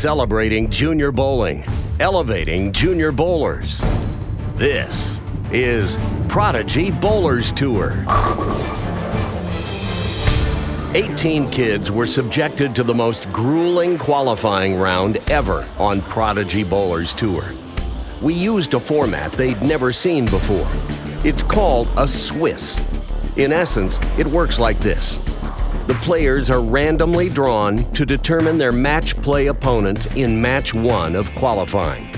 Celebrating junior bowling, elevating junior bowlers. This is Prodigy Bowlers Tour. 18 kids were subjected to the most grueling qualifying round ever on Prodigy Bowlers Tour. We used a format they'd never seen before. It's called a Swiss. In essence, it works like this. The players are randomly drawn to determine their match play opponents in match 1 of qualifying.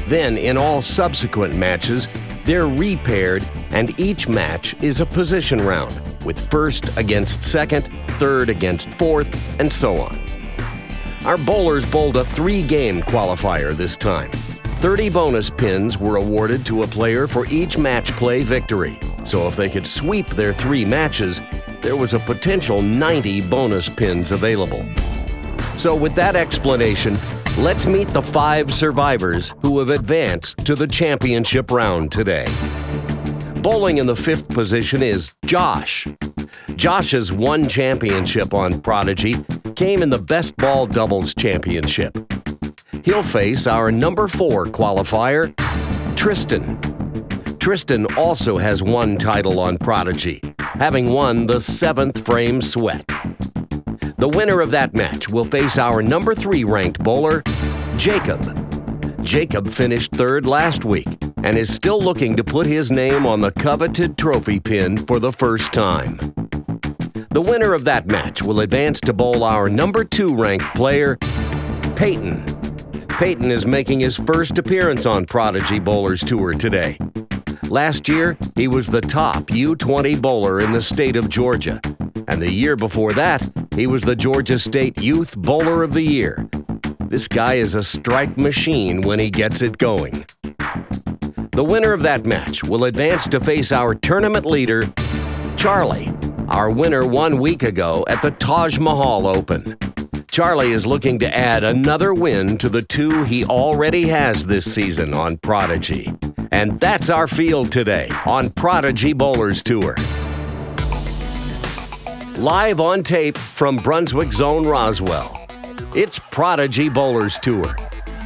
Then, in all subsequent matches, they're repaired, and each match is a position round, with first against second, third against fourth, and so on. Our bowlers bowled a 3-game qualifier this time. 30 bonus pins were awarded to a player for each match play victory. So if they could sweep their 3 matches, there was a potential 90 bonus pins available. So with that explanation, let's meet the 5 survivors who have advanced to the championship round today. Bowling in the 5th position is Josh. Josh's 1 championship on Prodigy came in the Best Ball Doubles Championship. He'll face our number 4 qualifier, Tristan. Tristan also has 1 title on Prodigy, having won the 7th frame sweat. The winner of that match will face our number 3 ranked bowler, Jacob. Jacob finished 3rd last week and is still looking to put his name on the coveted trophy pin for the first time. The winner of that match will advance to bowl our number 2 ranked player, Peyton. Peyton is making his first appearance on Prodigy Bowlers Tour today. Last year, he was the top U20 bowler in the state of Georgia. And the year before that, he was the Georgia State Youth Bowler of the Year. This guy is a strike machine when he gets it going. The winner of that match will advance to face our tournament leader, Charlie, our winner 1 week ago at the Taj Mahal Open. Charlie is looking to add another win to the 2 he already has this season on Prodigy. And that's our field today on Prodigy Bowlers Tour. Live on tape from Brunswick Zone Roswell, it's Prodigy Bowlers Tour,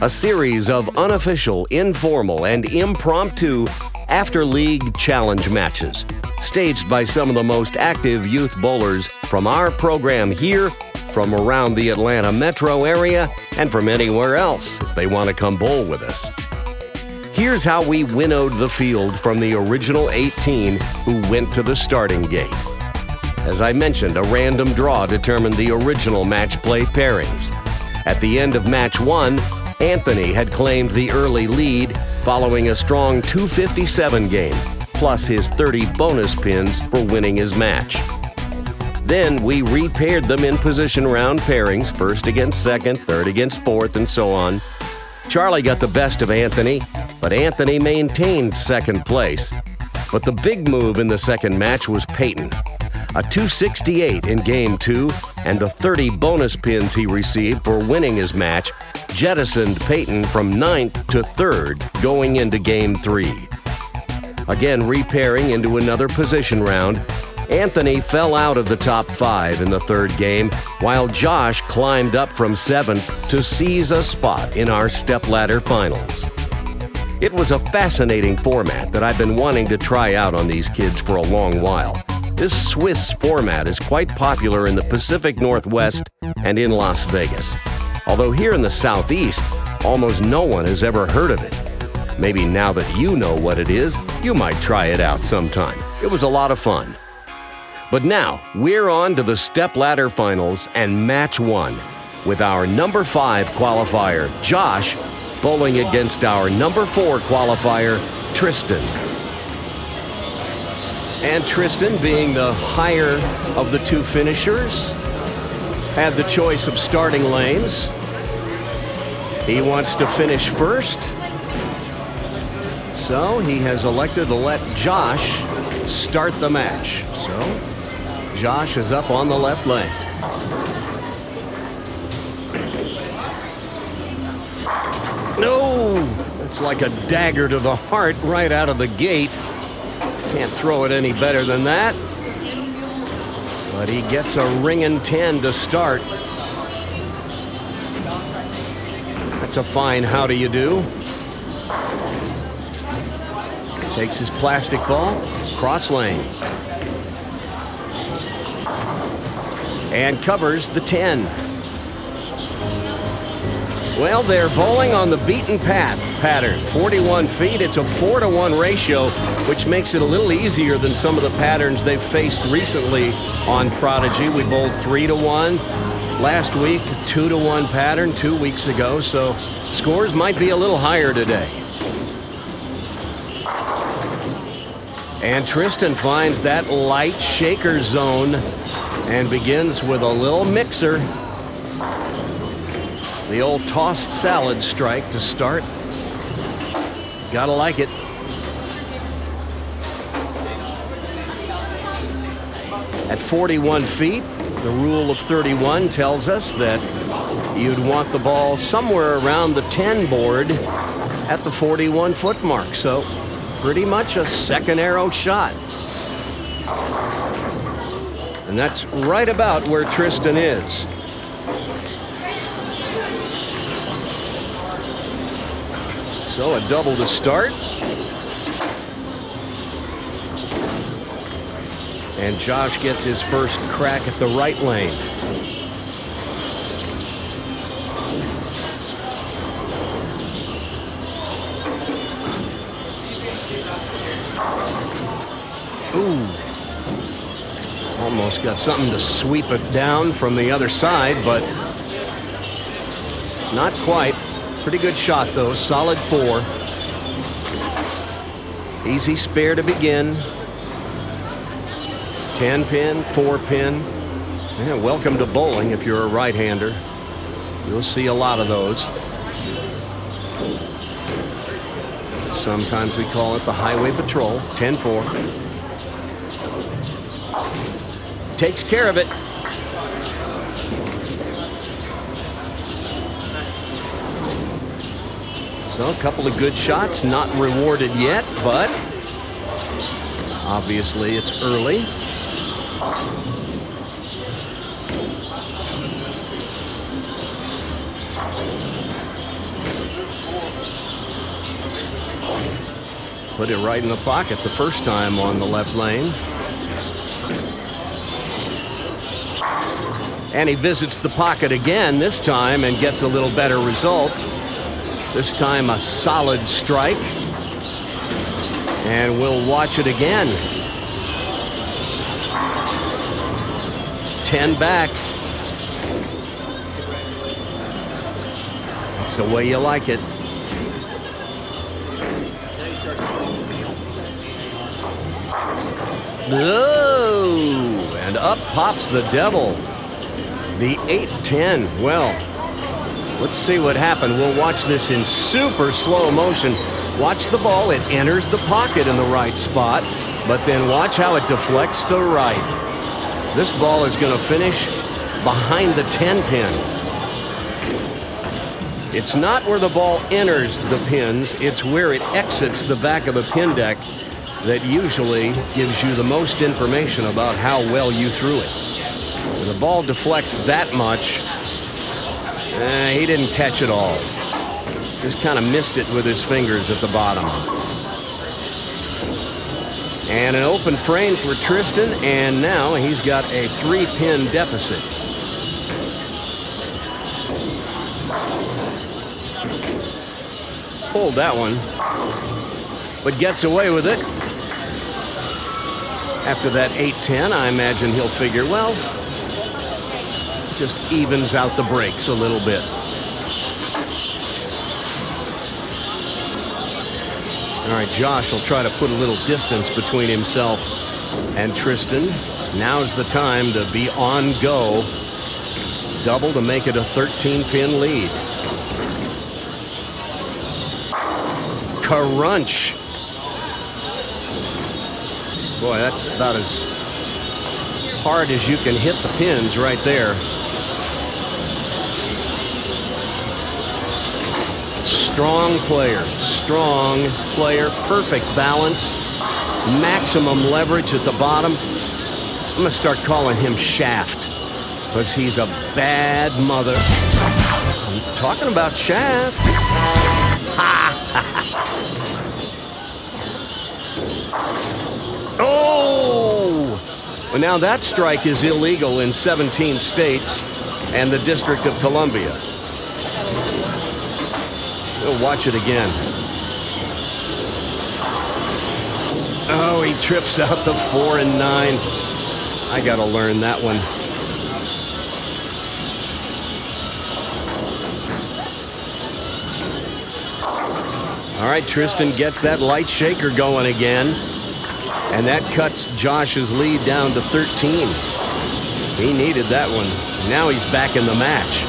a series of unofficial, informal, and impromptu after-league challenge matches, staged by some of the most active youth bowlers from our program here, from around the Atlanta metro area, and from anywhere else if they want to come bowl with us. Here's how we winnowed the field from the original 18 who went to the starting gate. As I mentioned, a random draw determined the original match play pairings. At the end of match 1, Anthony had claimed the early lead following a strong 257 game, plus his 30 bonus pins for winning his match. Then we repaired them in position round pairings, first against second, third against fourth, and so on. Charlie got the best of Anthony, but Anthony maintained second place. But the big move in the second match was Peyton. A 268 in Game 2 and the 30 bonus pins he received for winning his match jettisoned Peyton from 9th to 3rd going into Game 3. Again, repairing into another position round, Anthony fell out of the top 5 in the 3rd game, while Josh climbed up from 7th to seize a spot in our stepladder finals. It was a fascinating format that I've been wanting to try out on these kids for a long while. This Swiss format is quite popular in the Pacific Northwest and in Las Vegas. Although here in the Southeast, almost no one has ever heard of it. Maybe now that you know what it is, you might try it out sometime. It was a lot of fun. But now, we're on to the stepladder finals and match 1, with our number 5 qualifier, Josh, bowling against our number 4 qualifier, Tristan. And Tristan, being the higher of the 2 finishers, had the choice of starting lanes. He wants to finish first, so he has elected to let Josh start the match. So Josh is up on the left lane. No! It's like a dagger to the heart right out of the gate. Can't throw it any better than that. But he gets a ringing 10 to start. That's a fine how do you do. Takes his plastic ball, cross lane. And covers the 10. Well, they're bowling on the beaten path pattern. 41 feet, it's a 4-to-1 ratio, which makes it a little easier than some of the patterns they've faced recently on Prodigy. We bowled 3-to-1 last week, 2-to-1 pattern 2 weeks ago, so scores might be a little higher today. And Tristan finds that light shaker zone and begins with a little mixer. The old tossed salad strike to start. Gotta like it. At 41 feet, the rule of 31 tells us that you'd want the ball somewhere around the 10 board at the 41-foot mark. So pretty much a second arrow shot. And that's right about where Tristan is. So a double to start. And Josh gets his first crack at the right lane. Ooh. Almost got something to sweep it down from the other side, but not quite. Pretty good shot, though. Solid 4. Easy spare to begin. 10-pin, 4-pin. Yeah, welcome to bowling if you're a right-hander. You'll see a lot of those. Sometimes we call it the Highway Patrol. 10-4. Takes care of it. So a couple of good shots, not rewarded yet, but obviously it's early. Put it right in the pocket the first time on the left lane. And he visits the pocket again this time and gets a little better result. This time a solid strike. And we'll watch it again. 10 back. That's the way you like it. Oh, and up pops the devil. The 8-10. Well, let's see what happened. We'll watch this in super slow motion. Watch the ball. It enters the pocket in the right spot, but then watch how it deflects to the right. This ball is going to finish behind the 10-pin. It's not where the ball enters the pins. It's where it exits the back of the pin deck that usually gives you the most information about how well you threw it. When the ball deflects that much, he didn't catch it all. Just kind of missed it with his fingers at the bottom. And an open frame for Tristan, and now he's got a 3-pin deficit. Pulled that one, but gets away with it. After that 8-10, I imagine he'll figure, well, just evens out the breaks a little bit. All right, Josh will try to put a little distance between himself and Tristan. Now's the time to be on go. Double to make it a 13-pin lead. Crunch. Boy, that's about as hard as you can hit the pins right there. Strong player, perfect balance, maximum leverage at the bottom. I'm going to start calling him Shaft because he's a bad mother. I'm talking about shaft. Oh! Well, now that strike is illegal in 17 states and the District of Columbia. We'll watch it again. Oh, he trips out the 4 and 9. I gotta learn that one. All right, Tristan gets that light shaker going again. And that cuts Josh's lead down to 13. He needed that one. Now he's back in the match.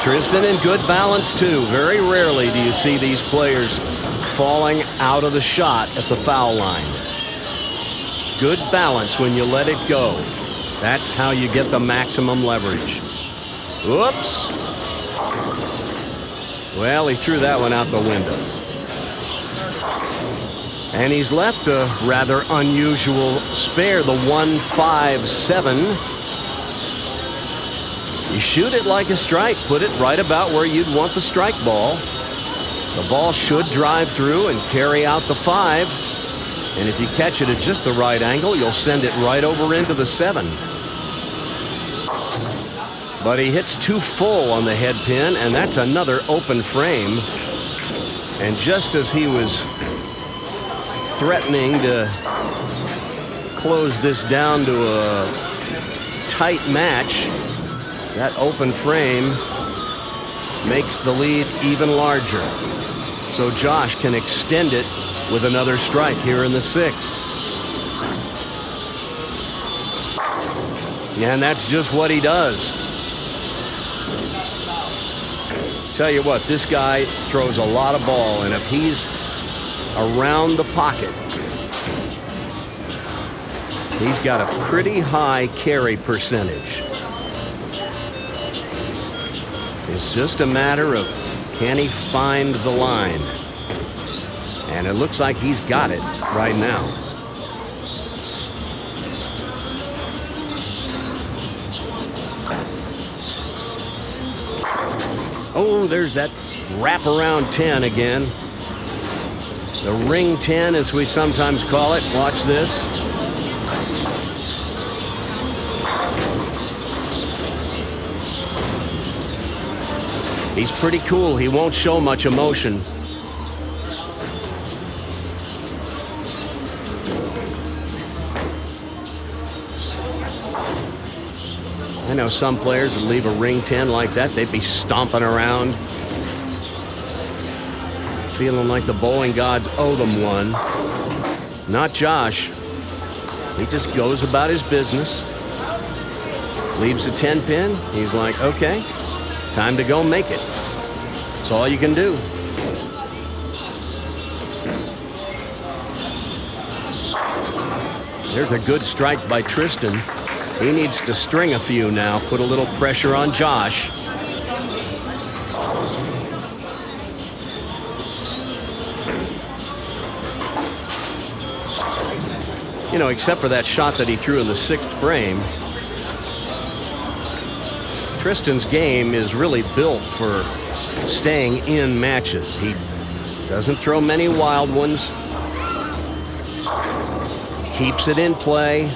Tristan in good balance, too. Very rarely do you see these players falling out of the shot at the foul line. Good balance when you let it go. That's how you get the maximum leverage. Whoops. Well, he threw that one out the window. And he's left a rather unusual spare, the 1-5-7. You shoot it like a strike, put it right about where you'd want the strike ball. The ball should drive through and carry out the 5. And if you catch it at just the right angle, you'll send it right over into the 7. But he hits too full on the head pin, and that's another open frame. And just as he was threatening to close this down to a tight match, that open frame makes the lead even larger. So Josh can extend it with another strike here in the 6th. And that's just what he does. Tell you what, this guy throws a lot of ball, and if he's around the pocket, he's got a pretty high carry percentage. It's just a matter of, can he find the line? And it looks like he's got it right now. Oh, there's that wraparound 10 again. The ring 10, as we sometimes call it. Watch this. He's pretty cool. He won't show much emotion. I know some players would leave a ring 10 like that. They'd be stomping around, feeling like the bowling gods owe them one. Not Josh. He just goes about his business. Leaves a 10 pin. He's like, okay, time to go make it. That's all you can do. There's a good strike by Tristan. He needs to string a few now, put a little pressure on Josh. You know, except for that shot that he threw in the 6th frame, Tristan's game is really built for staying in matches. He doesn't throw many wild ones. Keeps it in play.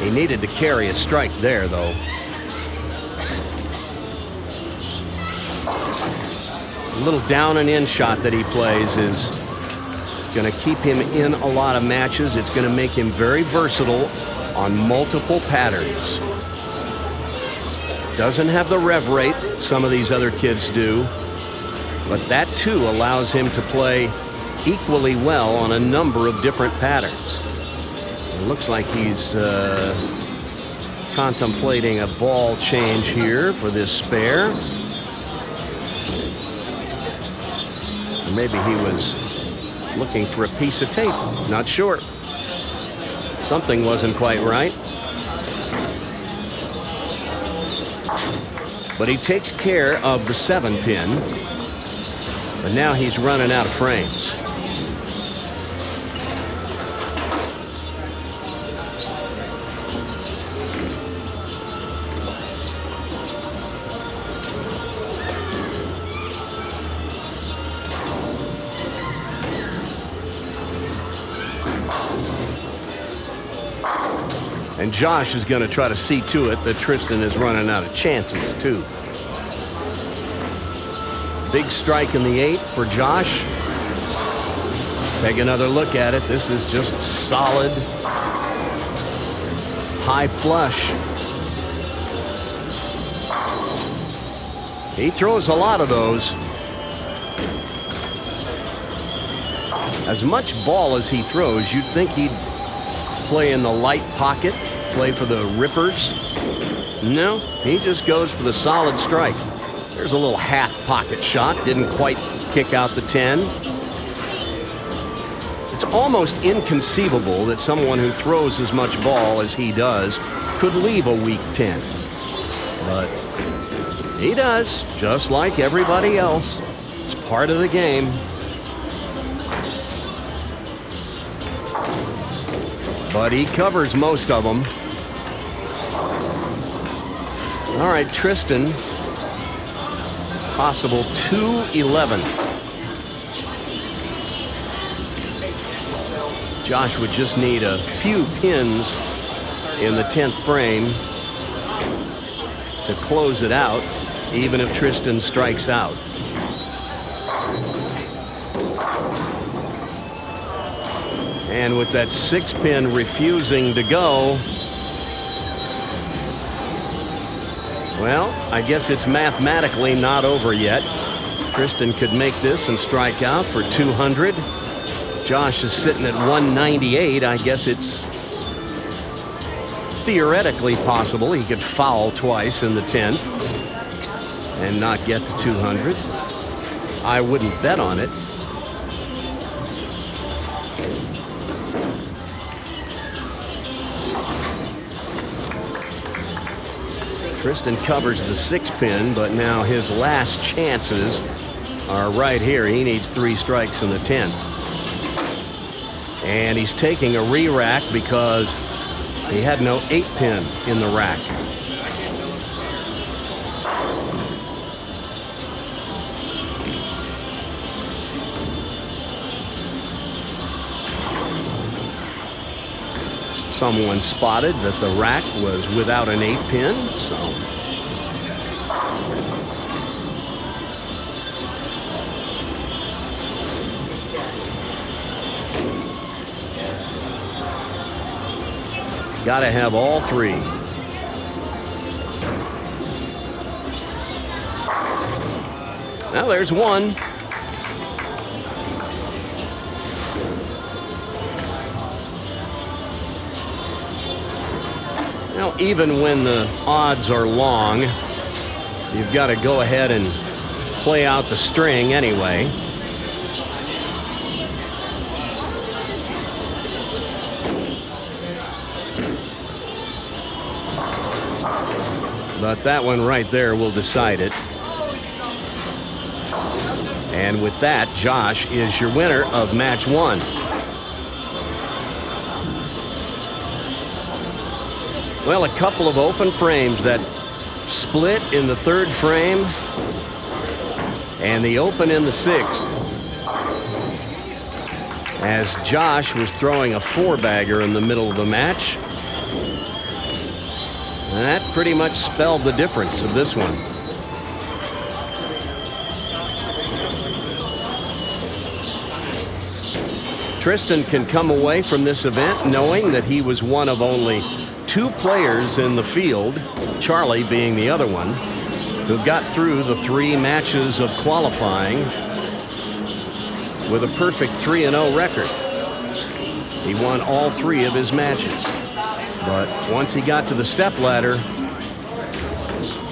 He needed to carry a strike there, though. A little down and in shot that he plays is going to keep him in a lot of matches. It's going to make him very versatile on multiple patterns. Doesn't have the rev rate some of these other kids do, but that too allows him to play equally well on a number of different patterns. It looks like he's contemplating a ball change here for this spare. Or maybe he was looking for a piece of tape. Not sure. Something wasn't quite right. But he takes care of the 7 pin. But now he's running out of frames. And Josh is going to try to see to it that Tristan is running out of chances, too. Big strike in the 8th for Josh. Take another look at it. This is just solid high flush. He throws a lot of those. As much ball as he throws, you'd think he'd play in the light pocket, play for the rippers. No, he just goes for the solid strike. There's a little half pocket shot. Didn't quite kick out the 10. It's almost inconceivable that someone who throws as much ball as he does could leave a weak 10. But he does, just like everybody else. It's part of the game. But he covers most of them. All right, Tristan. Possible 2-11. Josh would just need a few pins in the 10th frame to close it out, even if Tristan strikes out. And with that 6-pin refusing to go, well, I guess it's mathematically not over yet. Tristan could make this and strike out for 200. Josh is sitting at 198. I guess it's theoretically possible he could foul twice in the 10th and not get to 200. I wouldn't bet on it. Tristan covers the 6-pin, but now his last chances are right here. He needs 3 strikes in the 10th. And he's taking a re-rack because he had no 8-pin in the rack. Someone spotted that the rack was without an 8-pin, so got to have all 3. Now there's 1. Now, even when the odds are long, you've got to go ahead and play out the string anyway. But that one right there will decide it. And with that, Josh is your winner of match 1. Well, a couple of open frames that split in the 3rd frame and the open in the 6th. As Josh was throwing a 4-bagger in the middle of the match. And that pretty much spelled the difference of this one. Tristan can come away from this event knowing that he was one of only 2 players in the field, Charlie being the other one, who got through the 3 matches of qualifying with a perfect 3-0 record. He won all 3 of his matches. But once he got to the stepladder,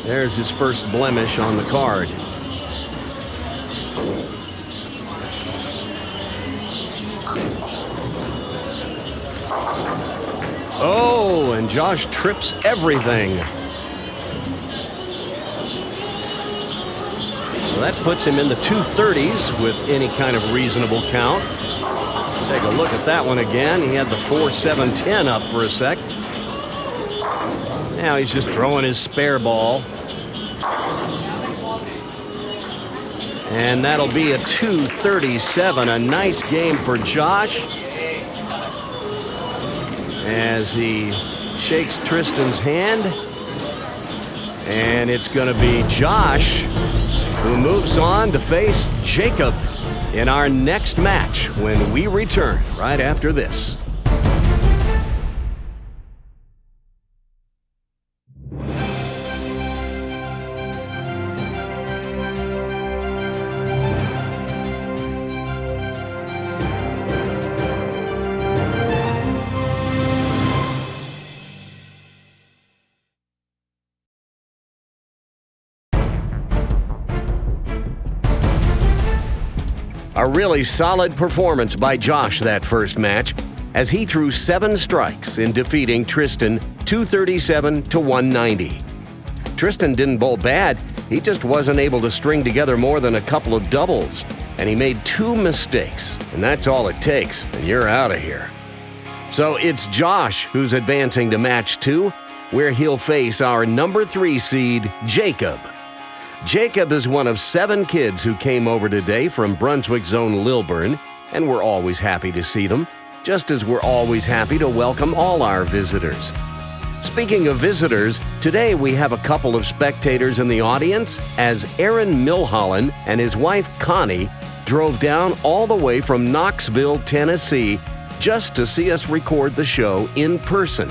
there's his first blemish on the card. Oh, and Josh trips everything. So that puts him in the 230s with any kind of reasonable count. Take a look at that one again. He had the 4-7-10 up for a sec. Now he's just throwing his spare ball. And that'll be a 237. A nice game for Josh, as he shakes Tristan's hand. And it's going to be Josh who moves on to face Jacob in our next match when we return right after this. A really solid performance by Josh that first match, as he threw 7 strikes in defeating Tristan 237 to 190. Tristan didn't bowl bad, he just wasn't able to string together more than a couple of doubles, and he made 2 mistakes, and that's all it takes, and you're out of here. So it's Josh who's advancing to match 2, where he'll face our number 3 seed, Jacob. Jacob is one of 7 kids who came over today from Brunswick Zone Lilburn, and we're always happy to see them, just as we're always happy to welcome all our visitors. Speaking of visitors, today we have a couple of spectators in the audience as Aaron Milholland and his wife Connie drove down all the way from Knoxville, Tennessee, just to see us record the show in person.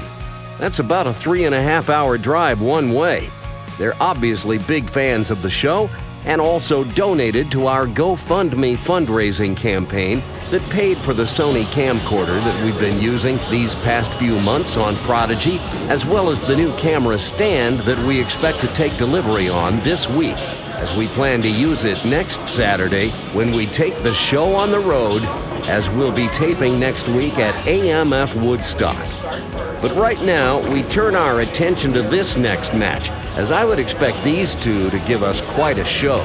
That's about a 3.5-hour drive one way. They're obviously big fans of the show and also donated to our GoFundMe fundraising campaign that paid for the Sony camcorder that we've been using these past few months on Prodigy, as well as the new camera stand that we expect to take delivery on this week, as we plan to use it next Saturday when we take the show on the road, as we'll be taping next week at AMF Woodstock. But right now, we turn our attention to this next match, as I would expect these two to give us quite a show.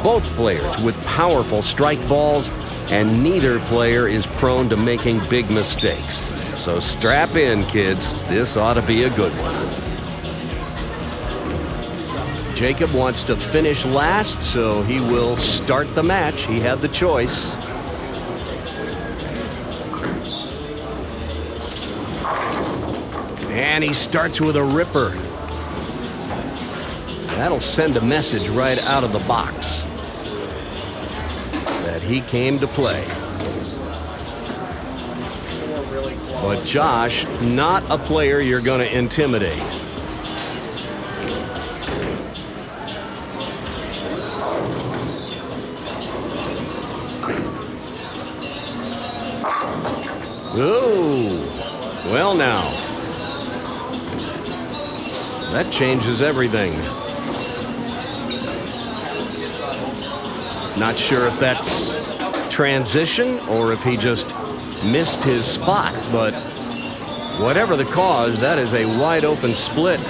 Both players with powerful strike balls, and neither player is prone to making big mistakes. So strap in, kids. This ought to be a good one. Jacob wants to finish last, so he will start the match. He had the choice. And he starts with a ripper. That'll send a message right out of the box that he came to play. But Josh, not a player you're going to intimidate. Ooh, well now. That changes everything. Not sure if that's transition or if he just missed his spot, but whatever the cause, that is a wide open split.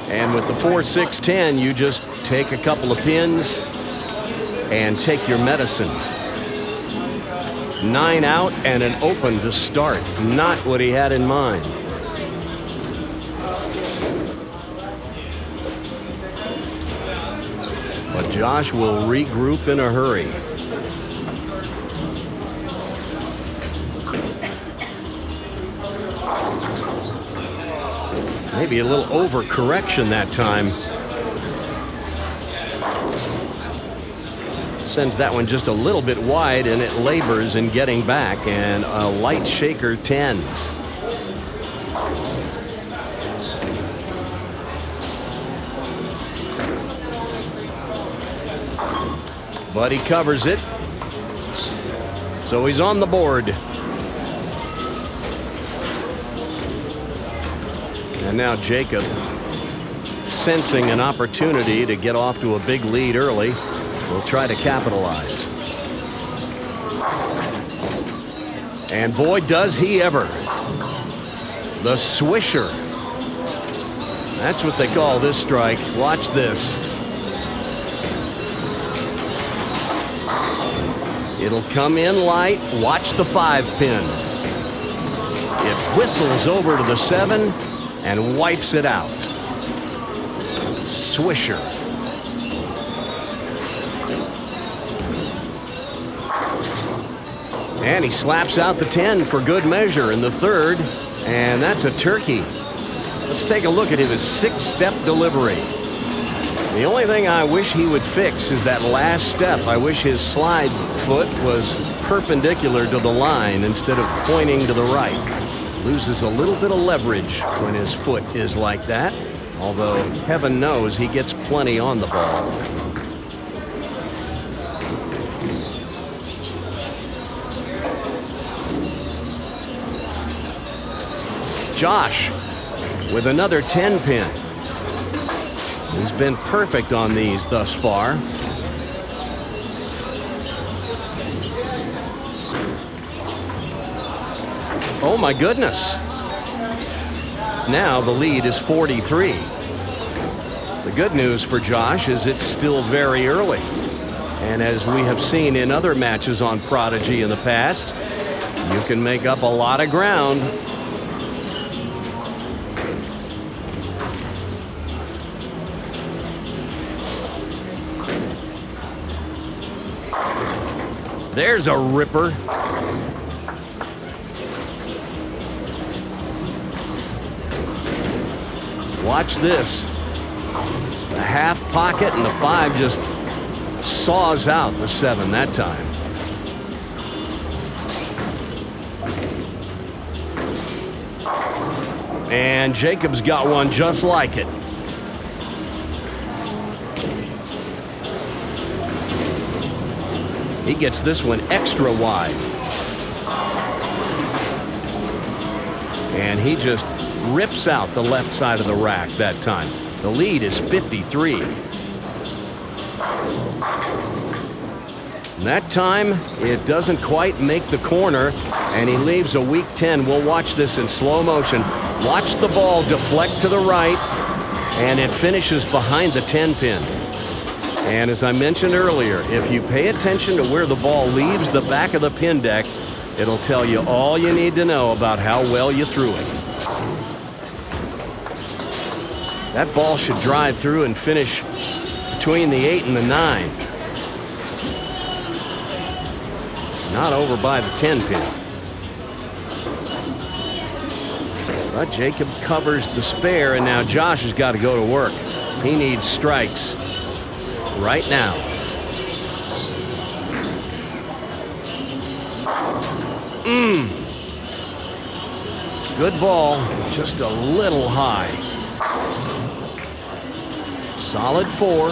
And with the 4-6-10, you just take a couple of pins and take your medicine. 9 out and an open to start. Not what he had in mind. But Josh will regroup in a hurry. Maybe a little overcorrection that time. Sends that one just a little bit wide, and it labors in getting back, and a light shaker 10. But he covers it, so he's on the board. And now Jacob, sensing an opportunity to get off to a big lead early, will try to capitalize. And boy, does he ever. The swisher. That's what they call this strike. Watch this. It'll come in light. Watch the 5-pin. It whistles over to the 7 and wipes it out. Swisher. And he slaps out the 10 for good measure in the third, and that's a turkey. Let's take a look at his 6-step delivery. The only thing I wish he would fix is that last step. I wish his slide foot was perpendicular to the line instead of pointing to the right. Loses a little bit of leverage when his foot is like that, although heaven knows he gets plenty on the ball. Josh with another 10-pin. He's been perfect on these thus far. Oh my goodness. Now the lead is 43. The good news for Josh is it's still very early. And as we have seen in other matches on Prodigy in the past, you can make up a lot of ground. There's a ripper. Watch this. The half pocket and the 5 just saws out the 7 that time. And Jacob's got one just like it. He gets this one extra wide. And he just rips out the left side of the rack that time. The lead is 53. And that time, it doesn't quite make the corner, and he leaves a weak 10. We'll watch this in slow motion. Watch the ball deflect to the right, and it finishes behind the 10-pin. And as I mentioned earlier, if you pay attention to where the ball leaves the back of the pin deck, it'll tell you all you need to know about how well you threw it. That ball should drive through and finish between the 8 and the 9. Not over by the 10-pin. But Jacob covers the spare, and now Josh has got to go to work. He needs strikes right now. Good ball, just a little high. Solid 4.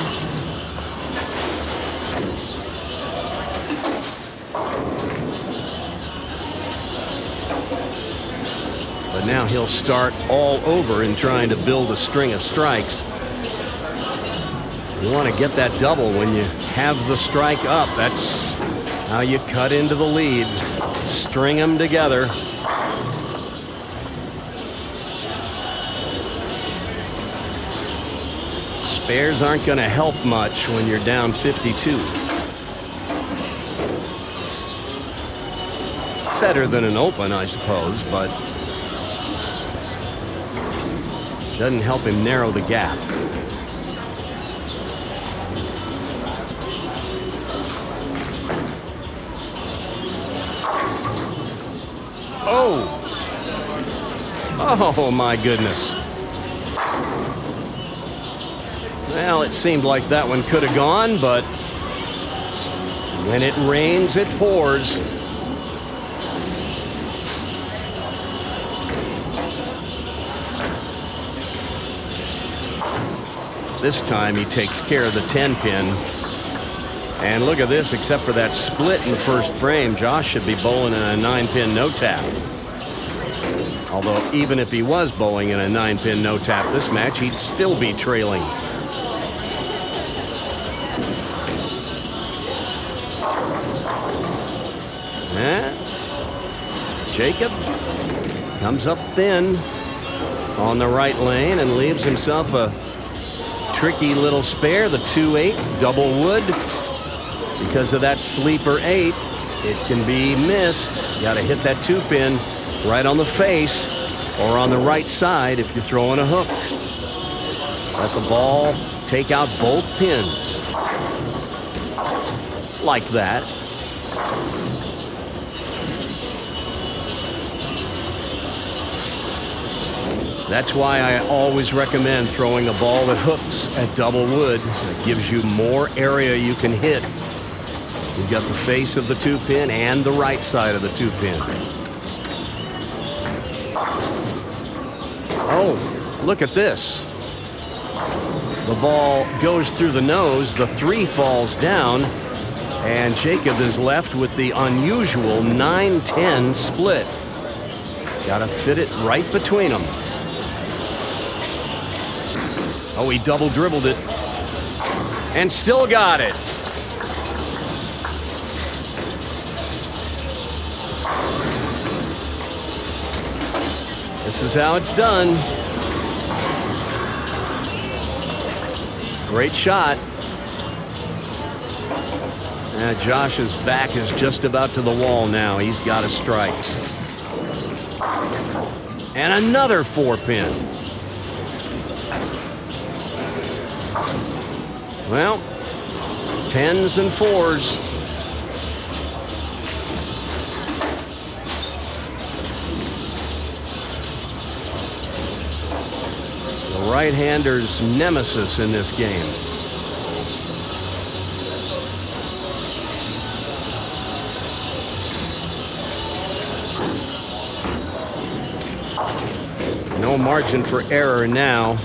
But now he'll start all over in trying to build a string of strikes. You want to get that double when you have the strike up. That's how you cut into the lead. String them together. Spares aren't going to help much when you're down 52. Better than an open, I suppose, but doesn't help him narrow the gap. Oh my goodness. Well, it seemed like that one could have gone, but when it rains, it pours. This time he takes care of the 10-pin. And look at this, except for that split in the first frame, Josh should be bowling in a 9-pin no-tap. Although even if he was bowling in a 9-pin no-tap this match, he'd still be trailing. Jacob comes up thin on the right lane and leaves himself a tricky little spare, the 2-8 double wood. Because of that sleeper 8, it can be missed. You got to hit that 2-pin right on the face or on the right side if you're throwing a hook. Let the ball take out both pins. Like that. That's why I always recommend throwing a ball that hooks at double wood. It gives you more area you can hit. You've got the face of the 2-pin and the right side of the 2-pin. Oh, look at this. The ball goes through the nose, the 3 falls down, and Jacob is left with the unusual 9-10 split. Gotta fit it right between them. Oh, he double dribbled it and still got it. This is how it's done. Great shot. Josh's back is just about to the wall now. He's got a strike. And another 4-pin. Well, 10s and 4s. The right-hander's nemesis in this game. No margin for error now.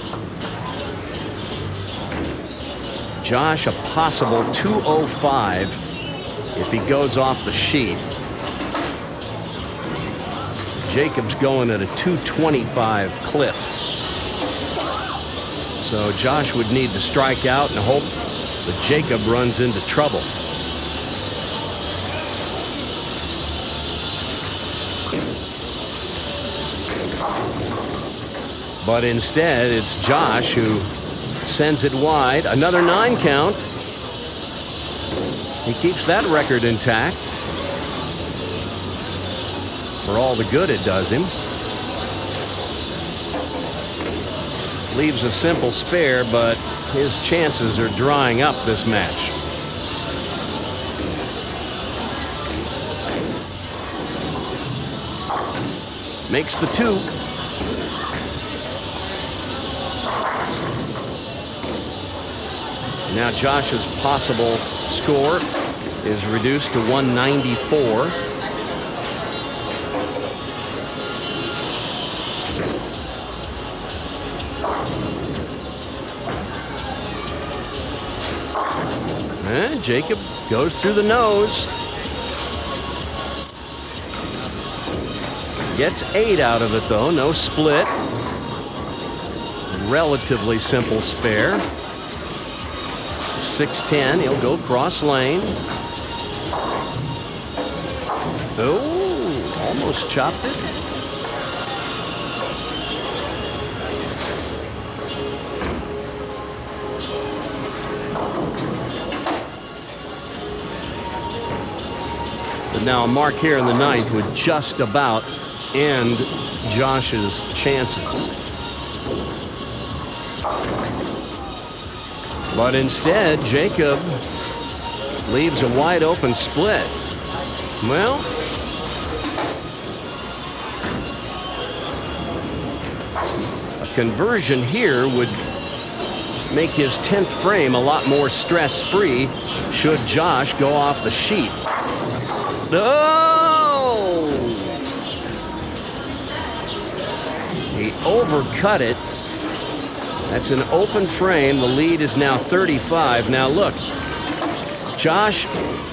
Josh, a possible 205 if he goes off the sheet. Jacob's going at a 225 clip. So Josh would need to strike out and hope that Jacob runs into trouble. But instead, it's Josh who sends it wide. Another 9 count. He keeps that record intact. For all the good it does him. Leaves a simple spare, but his chances are drying up this match. Makes the 2. Now Josh's possible score is reduced to 194. And Jacob goes through the nose. Gets 8 out of it though, no split. Relatively simple spare. 6-10, he'll go cross lane. Oh, almost chopped it. But now a mark here in the 9th would just about end Josh's chances. But instead, Jacob leaves a wide open split. Well, a conversion here would make his 10th frame a lot more stress-free should Josh go off the sheet. Oh! He overcut it. That's an open frame. The lead is now 35. Now look, Josh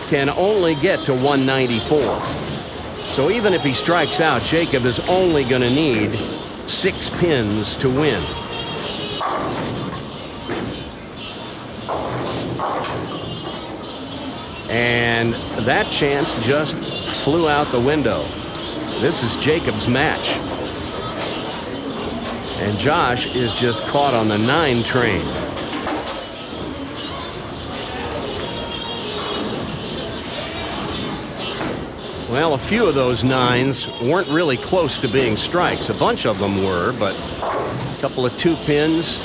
can only get to 194. So even if he strikes out, Jacob is only going to need 6 pins to win. And that chance just flew out the window. This is Jacob's match. And Josh is just caught on the 9 train. Well, a few of those 9s weren't really close to being strikes. A bunch of them were, but a couple of 2 pins.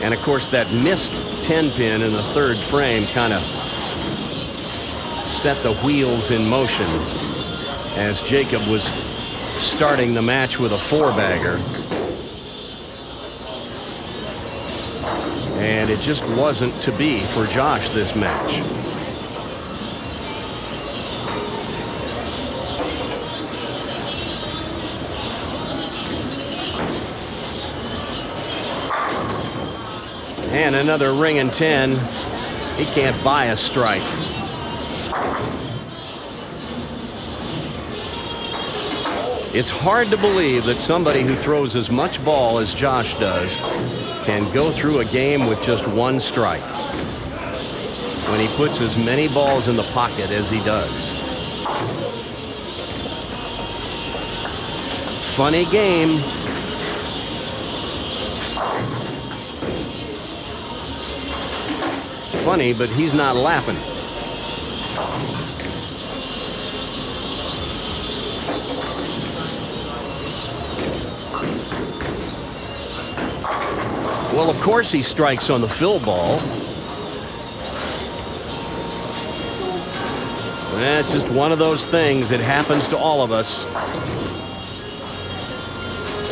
And of course, that missed 10 pin in the 3rd frame kind of set the wheels in motion as Jacob was starting the match with a four-bagger. And it just wasn't to be for Josh this match. And another ring and 10. He can't buy a strike. It's hard to believe that somebody who throws as much ball as Josh does can go through a game with just one strike when he puts as many balls in the pocket as he does. Funny game. Funny, but he's not laughing. Well, of course he strikes on the fill ball. That's just one of those things. It happens to all of us.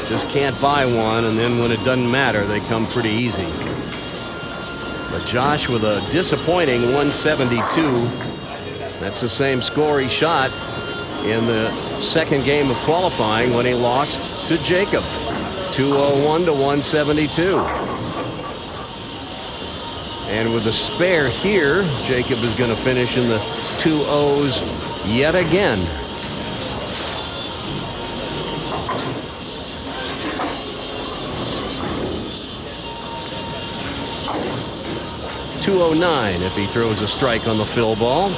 Just can't buy one, and then when it doesn't matter, they come pretty easy. But Josh with a disappointing 172. That's the same score he shot in the second game of qualifying when he lost to Jacob. 201 to 172. And with a spare here, Jacob is going to finish in the 2-0s yet again. .209 if he throws a strike on the fill ball.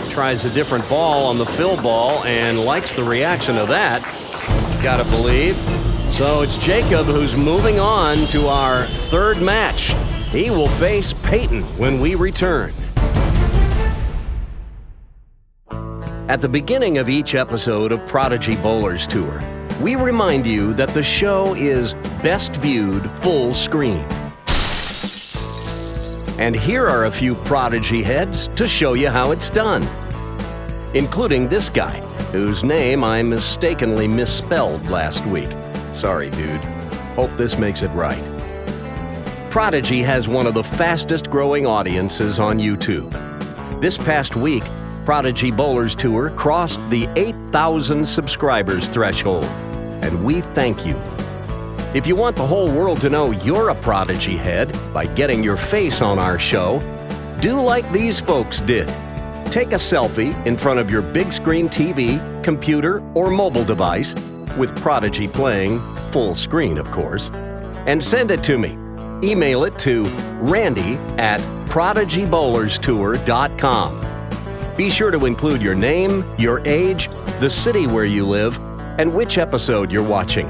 Tries a different ball on the fill ball and likes the reaction of that, gotta believe. So it's Jacob who's moving on to our third match. He will face Peyton when we return. At the beginning of each episode of Prodigy Bowlers Tour, we remind you that the show is best viewed full screen. And here are a few Prodigy heads to show you how it's done, including this guy, whose name I mistakenly misspelled last week. Sorry, dude. Hope this makes it right. Prodigy has one of the fastest growing audiences on YouTube. This past week, Prodigy Bowlers Tour crossed the 8,000 subscribers threshold, and we thank you. If you want the whole world to know you're a Prodigy head by getting your face on our show, do like these folks did. Take a selfie in front of your big screen TV, computer, or mobile device, with Prodigy playing, full screen of course, and send it to me. Email it to randy@prodigybowlerstour.com. Be sure to include your name, your age, the city where you live, and which episode you're watching.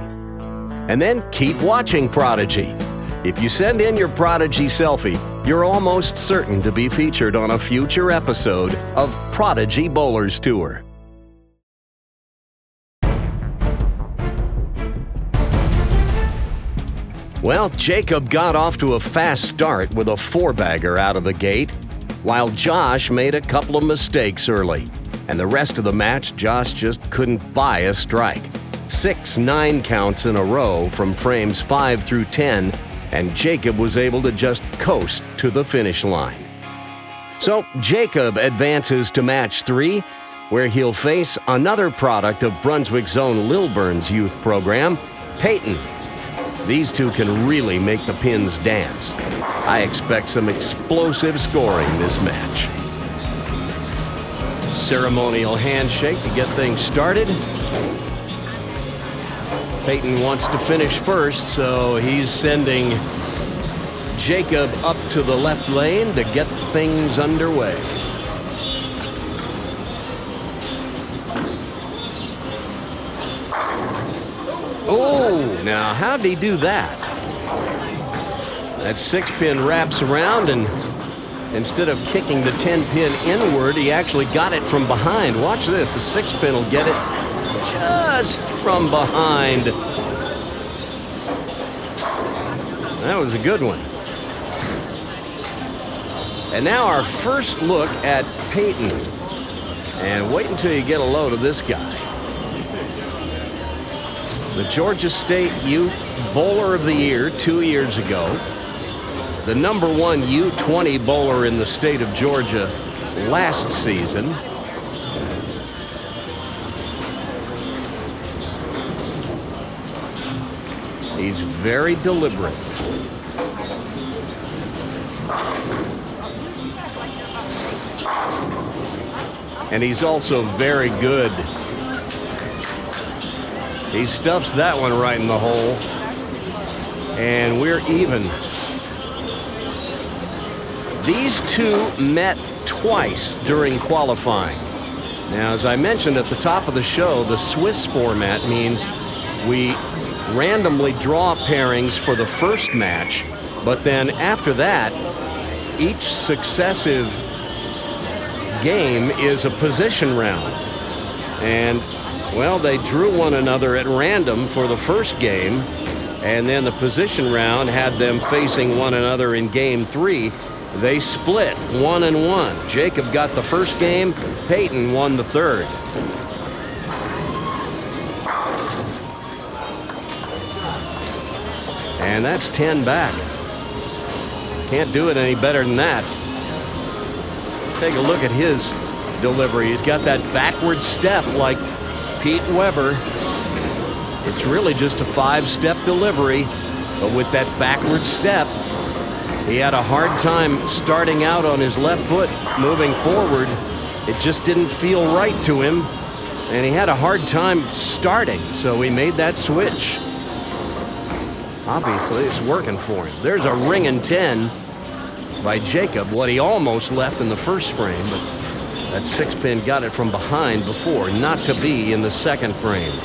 And then keep watching Prodigy. If you send in your Prodigy selfie, you're almost certain to be featured on a future episode of Prodigy Bowlers Tour. Well, Jacob got off to a fast start with a four-bagger out of the gate, while Josh made a couple of mistakes early. And the rest of the match, Josh just couldn't buy a strike. 6 9 counts in a row from frames 5 through 10, and Jacob was able to just coast to the finish line. So Jacob advances to match 3, where he'll face another product of Brunswick Zone Lilburn's youth program, Peyton. These two can really make the pins dance. I expect some explosive scoring this match. Ceremonial handshake to get things started. Peyton wants to finish first, so he's sending Jacob up to the left lane to get things underway. Oh, now how'd he do that? That 6-pin wraps around and Instead of kicking the 10-pin inward, he actually got it from behind. Watch this. The 6-pin will get it just from behind. That was a good one. And now our first look at Peyton. And wait until you get a load of this guy. The Georgia State Youth Bowler of the Year 2 years ago. The #1 U20 bowler in the state of Georgia last season. He's very deliberate. And he's also very good. He stuffs that one right in the hole. And we're even. These two met twice during qualifying. Now, as I mentioned at the top of the show, the Swiss format means we randomly draw pairings for the first match, but then after that, each successive game is a position round. And, well, they drew one another at random for the first game, and then the position round had them facing one another in game 3. They split 1-1. Jacob got the first game, Peyton won the third. And that's 10 back. Can't do it any better than that. Take a look at his delivery. He's got that backward step like Pete Weber. It's really just a 5-step delivery, but with that backward step, he had a hard time starting out on his left foot, moving forward. It just didn't feel right to him, and he had a hard time starting, so he made that switch. Obviously, it's working for him. There's a ringing 10 by Jacob, what he almost left in the first frame, but that 6-pin got it from behind before, not to be in the second frame.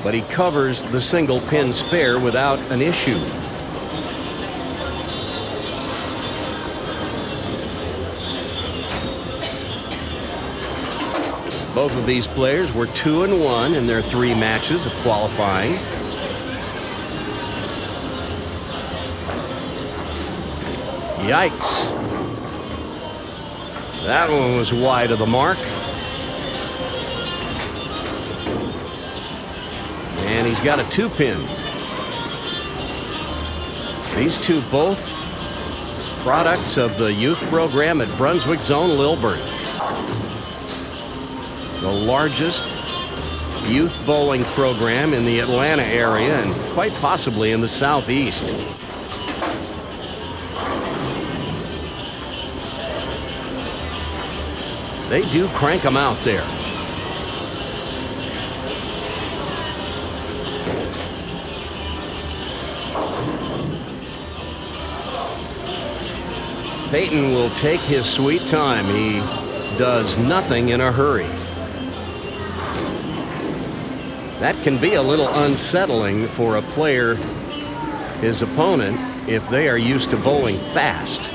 But he covers the single pin spare without an issue. Both of these players were 2-1 in their 3 matches of qualifying. Yikes. That one was wide of the mark. And he's got a 2-pin. These two both products of the youth program at Brunswick Zone Lilburn. The largest youth bowling program in the Atlanta area and quite possibly in the Southeast. They do crank them out there. Peyton will take his sweet time. He does nothing in a hurry. That can be a little unsettling for a player, his opponent, if they are used to bowling fast.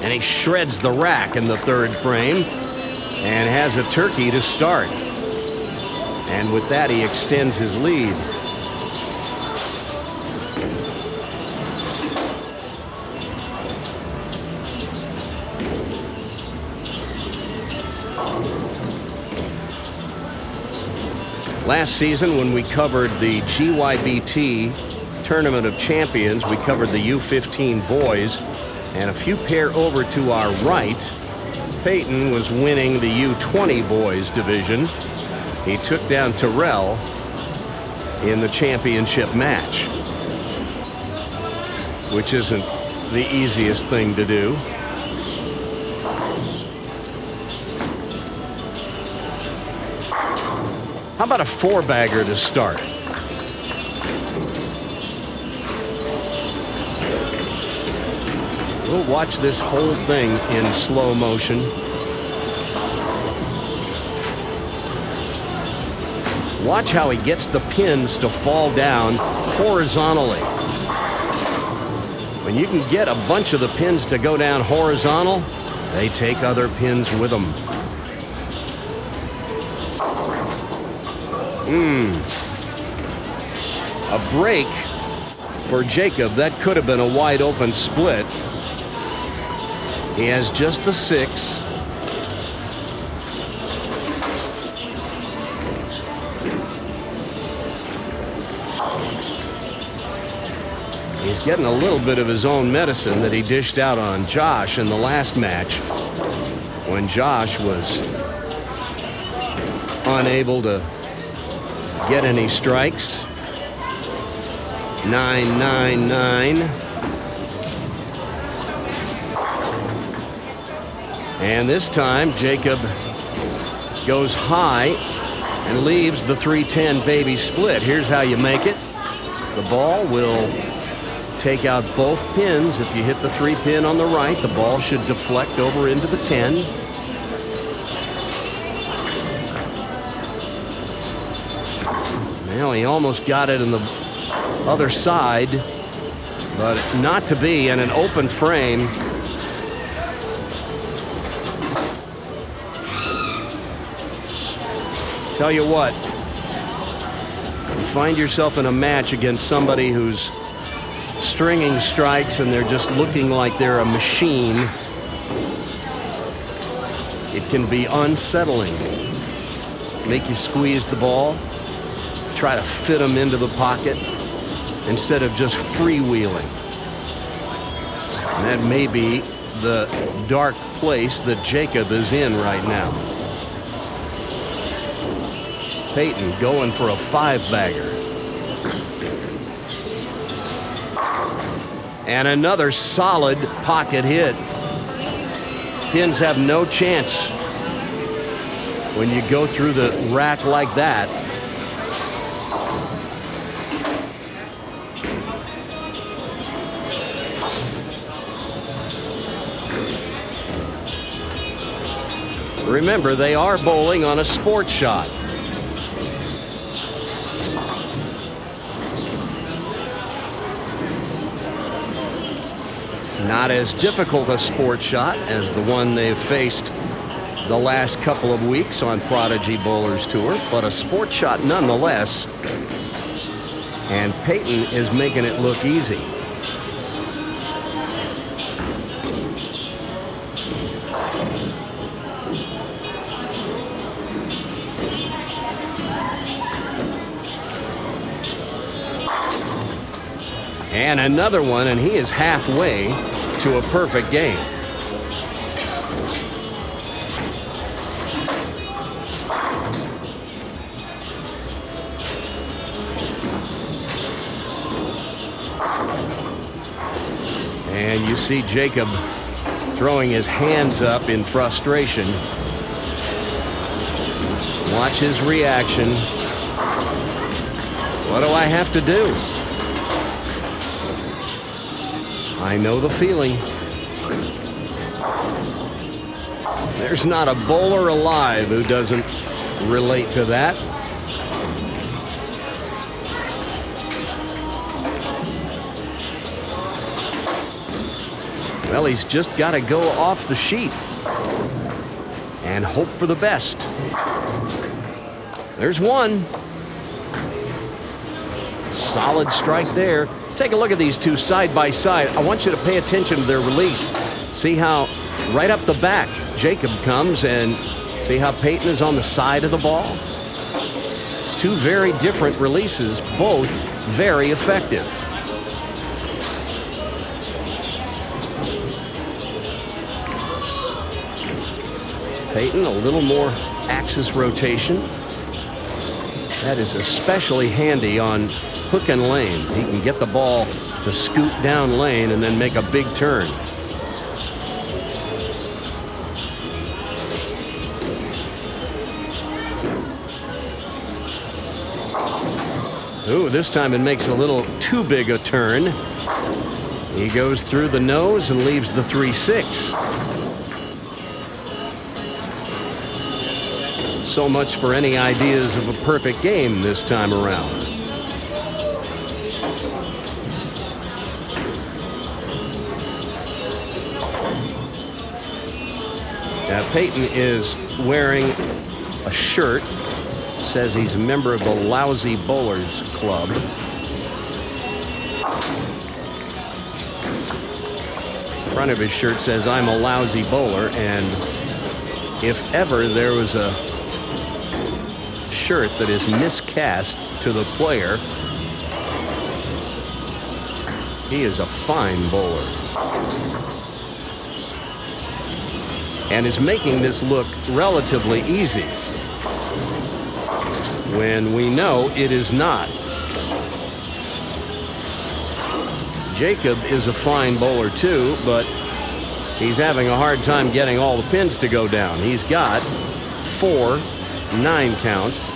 And he shreds the rack in the third frame and has a turkey to start. And with that, he extends his lead. Last season, when we covered the GYBT Tournament of Champions, we covered the U15 boys, and a few pair over to our right, Peyton was winning the U20 boys division. He took down Terrell in the championship match, which isn't the easiest thing to do. How about a 4-bagger to start? We'll watch this whole thing in slow motion. Watch how he gets the pins to fall down horizontally. When you can get a bunch of the pins to go down horizontal, they take other pins with them. A break for Jacob. That could have been a wide open split. He has just the 6. He's getting a little bit of his own medicine that he dished out on Josh in the last match, when Josh was unable to get any strikes. 9-9-9. And this time, Jacob goes high and leaves the 3-10 baby split. Here's how you make it. The ball will take out both pins. If you hit the 3 pin on the right, the ball should deflect over into the 10. Well, he almost got it in the other side, but not to be in an open frame. Tell you what, you find yourself in a match against somebody who's stringing strikes and they're just looking like they're a machine. It can be unsettling. Make you squeeze the ball, try to fit them into the pocket instead of just freewheeling. And that may be the dark place that Jacob is in right now. Peyton going for a 5-bagger. And another solid pocket hit. Pins have no chance when you go through the rack like that. Remember, they are bowling on a sports shot. Not as difficult a sports shot as the one they've faced the last couple of weeks on Prodigy Bowlers Tour, but a sports shot nonetheless. And Peyton is making it look easy. And another one, and he is halfway to a perfect game. And you see Jacob throwing his hands up in frustration. Watch his reaction. What do I have to do? I know the feeling. There's not a bowler alive who doesn't relate to that. Well, he's just got to go off the sheet and hope for the best. There's one. Solid strike there. Take a look at these two side by side. I want you to pay attention to their release. See how right up the back Jacob comes, and see how Peyton is on the side of the ball? Two very different releases, both very effective. Peyton, a little more axis rotation. That is especially handy on hook and lanes. He can get the ball to scoot down lane and then make a big turn. Ooh, this time it makes a little too big a turn. He goes through the nose and leaves the 3-6. So much for any ideas of a perfect game this time around. Now, Peyton is wearing a shirt. Says he's a member of the Lousy Bowlers Club. Front of his shirt says, "I'm a lousy bowler," and if ever there was a shirt that is miscast to the player, he is a fine bowler and is making this look relatively easy when we know it is not. Jacob is a fine bowler too, but he's having a hard time getting all the pins to go down. He's got 4 9 counts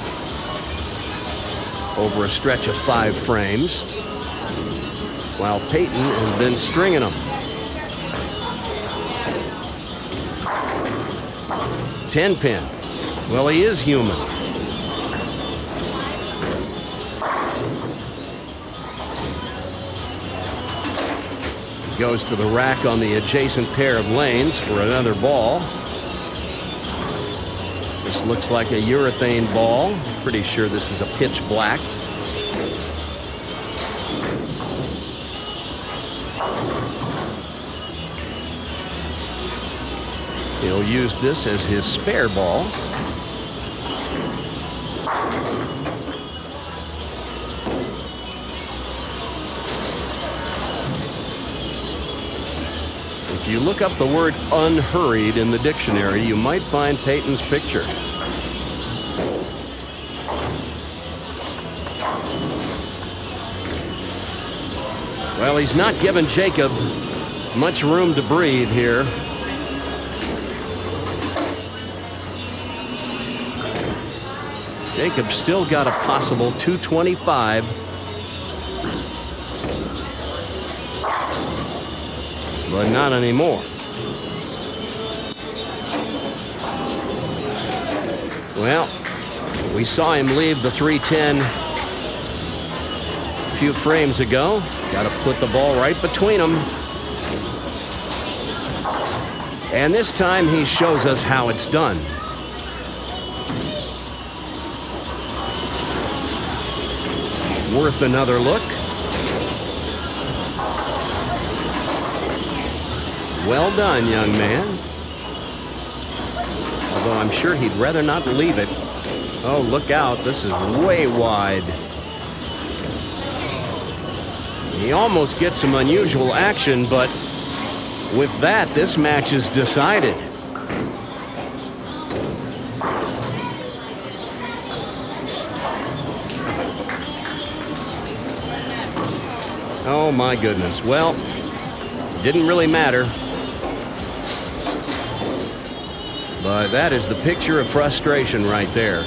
over a stretch of 5 frames, while Peyton has been stringing them. 10 pin. Well, he is human. Goes to the rack on the adjacent pair of lanes for another ball. This looks like a urethane ball. Pretty sure this is a pitch black. He'll use this as his spare ball. If you look up the word unhurried in the dictionary, you might find Peyton's picture. Well, he's not giving Jacob much room to breathe here. Jacob's still got a possible 225. But not anymore. Well, we saw him leave the 310 a few frames ago. Got to put the ball right between them. And this time he shows us how it's done. Worth another look. Well done, young man. Although I'm sure he'd rather not leave it. Oh, look out. This is way wide. He almost gets some unusual action, but with that, this match is decided. Oh, my goodness. Well, didn't really matter. But that is the picture of frustration right there.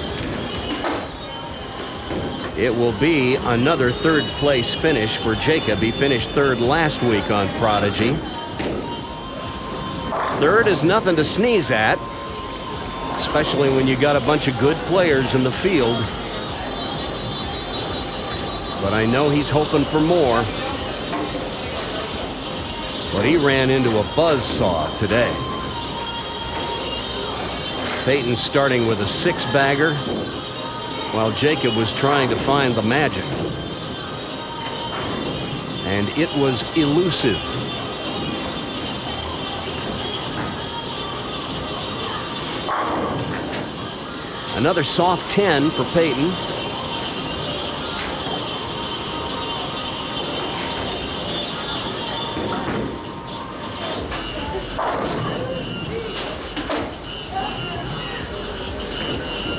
It will be another third place finish for Jacob. He finished third last week on Prodigy. Third is nothing to sneeze at, especially when you got a bunch of good players in the field. But I know he's hoping for more. But he ran into a buzzsaw today. Peyton starting with a 6-bagger, while Jacob was trying to find the magic. And it was elusive. Another soft 10 for Peyton.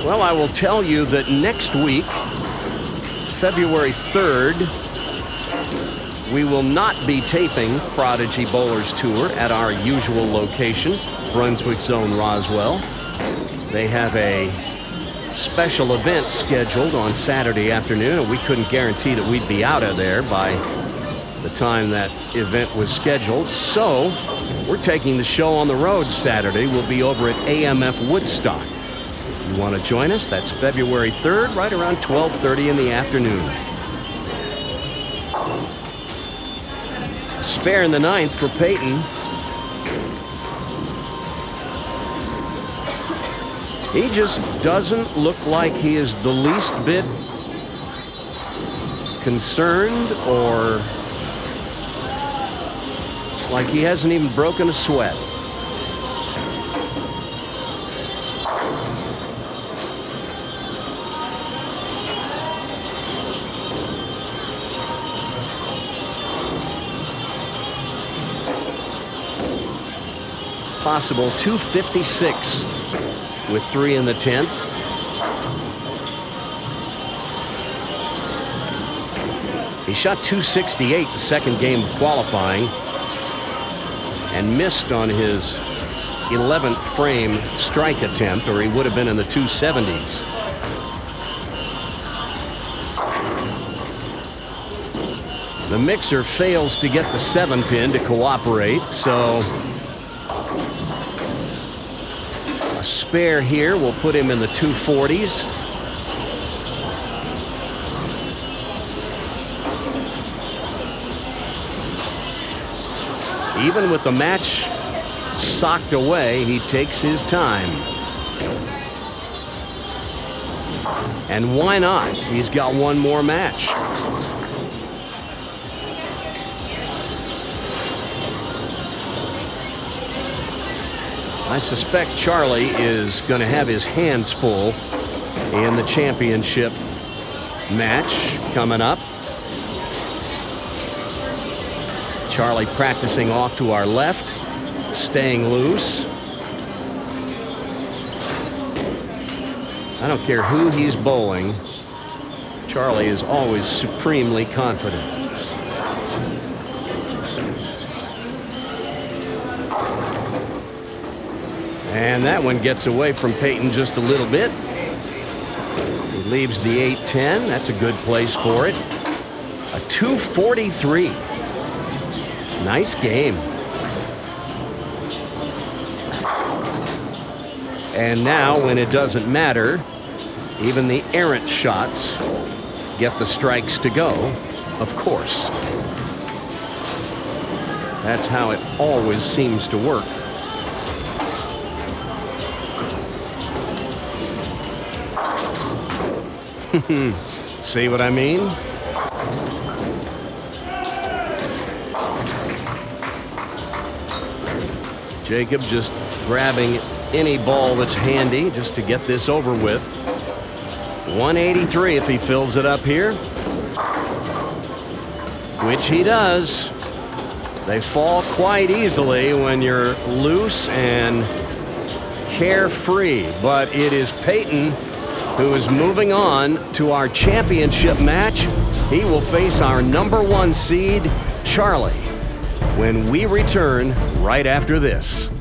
Well, I will tell you that next week, February 3rd, we will not be taping Prodigy Bowlers Tour at our usual location, Brunswick Zone Roswell. They have a special event scheduled on Saturday afternoon, and we couldn't guarantee that we'd be out of there by the time that event was scheduled. So we're taking the show on the road Saturday. We'll be over at AMF Woodstock. You want to join us? That's February 3rd, right around 12:30 in the afternoon. Spare in the 9th for Peyton. He just doesn't look like he is the least bit concerned or like he hasn't even broken a sweat. Possible 256 with 3 in the 10th. He shot 268 the second game of qualifying and missed on his 11th frame strike attempt, or he would have been in the 270s. The mixer fails to get the 7-pin to cooperate, so a spare here will put him in the 240s. Even with the match socked away, he takes his time. And why not? He's got one more match. I suspect Charlie is going to have his hands full in the championship match coming up. Charlie practicing off to our left, staying loose. I don't care who he's bowling. Charlie is always supremely confident. And that one gets away from Peyton just a little bit. He leaves the 8-10. That's a good place for it. A 243. Nice game. And now, when it doesn't matter, even the errant shots get the strikes to go, of course. That's how it always seems to work. See what I mean? Jacob just grabbing any ball that's handy just to get this over with. 183 if he fills it up here, which he does. They fall quite easily when you're loose and carefree, but it is Peyton who is moving on to our championship match. He will face our #1 seed, Charlie, when we return right after this.